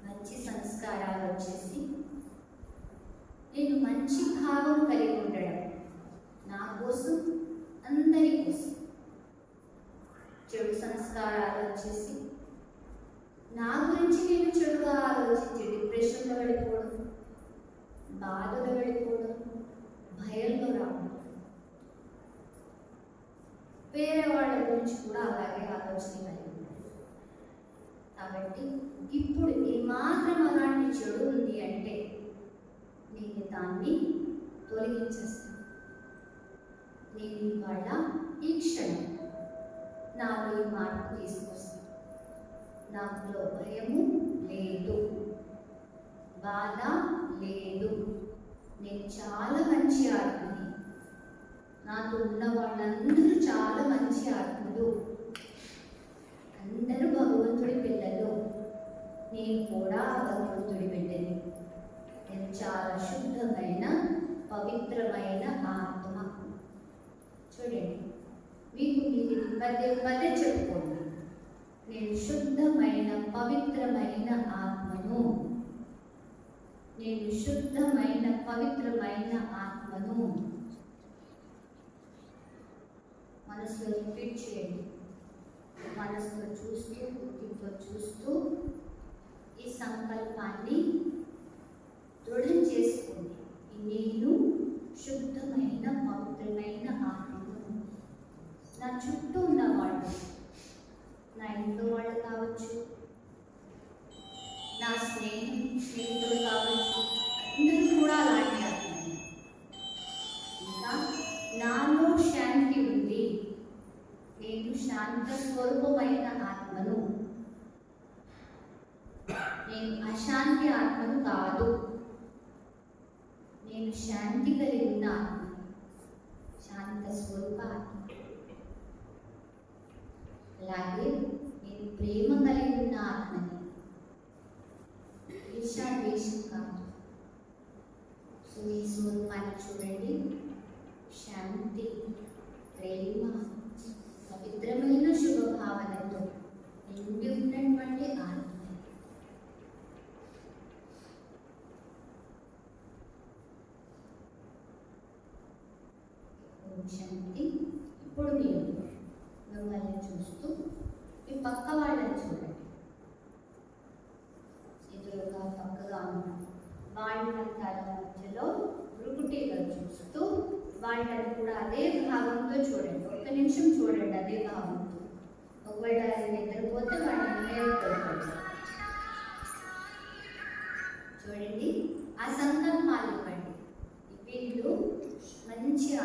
Speaker 1: మంచి సంస్కారాలు వచ్చేసి నేను మంచి భావం కలిగి ఉండడం, నా కోసం, అందరి కోసం. చెడు సంస్కారాలు వచ్చేసి నా గురించి నేను చెడుగా ఆలోచించి డిప్రెషన్లో వెళ్ళిపోవడం, బాధలో వెళ్ళిపోవడం, భయంలో రావడం, వేరే వాళ్ళ గురించి కూడా అలాగే ఆలోచన కలిగి ఉంటాను. కాబట్టి ఇప్పుడు ఏమాత్రం అలాంటి చెడు ఉంది అంటే నేను దాన్ని తొలగించేస్తాను. నేను ఇవాళ ఈ క్షణం నాలో ఈ మార్పు తీసుకొస్తాను. నాలో భయము లేదు, బాధ లేదు. నేను చాలా మంచి ఆత్మని. నాతో ఉన్న వాళ్ళందరూ చాలా మంచి ఆత్మలు. అందరూ భగవంతుడి పిల్లలు. నేను కూడా భగవంతుడి బిడ్డని. నేను చాలా శుద్ధమైన పవిత్రమైన ఆత్మ. చూడండి, మీకు మీరు పదే పదే చెప్పుకోండి, నేను శుద్ధమైన పవిత్రమైన ఆత్మను. నేను శుద్ధమైన పవిత్రమైన ఆత్మను. మనసులో రిపీట్ చేయండి. మనసులో చూస్తూ, బుద్ధితో చూస్తూ ఈ సంకల్పాన్ని దృఢం చేసుకోండి. నేను శుద్ధమైన పవిత్రమైన ఆత్మను. నా చుట్టూ ఉన్న వాళ్ళు, నా ఇంట్లో వాళ్ళు కావచ్చు, నా స్నేహితులు కావచ్చు, అందరూ కూడా అలాంటి ఆత్మని. ఇంకా నాలో శాంతి ఉంది. నేను శాంత స్వరూపమైన ఆత్మను. నేను అశాంతి ఆత్మను కాదు. నేను శాంతి కలిగి ఉన్న ఆత్మ, శాంత స్వరూప ఆత్మ. అలాగే నేను ప్రేమ కలిగి ఉన్న ఆత్మని, ఈర్ష్యాద్వేషం కాదు. సో ఈ స్వరూపాన్ని చూడండి. శాంతి, ప్రేమ, పవిత్రమైన శుభభావనతో నిండి ఉన్నటువంటి ఆత్మ. శాంతి. ఇప్పుడు మీరు మిమ్మల్ని చూస్తూ మీ పక్క వాళ్ళని చూడండి. ఎదురుగా పక్కగా ఉన్నారు వాళ్ళ తల మధ్యలో భృకుటీలో చూస్తూ వాళ్ళని కూడా అదే భావంతో చూడండి. ఒక్క నిమిషం చూడండి అదే భావంతో. ఒకటి నిద్రపోతే వాడిని మేలుకొల్పాలి. చూడండి, ఆ సంకల్పాలు ఇవ్వండి. వీళ్ళు మంచిగా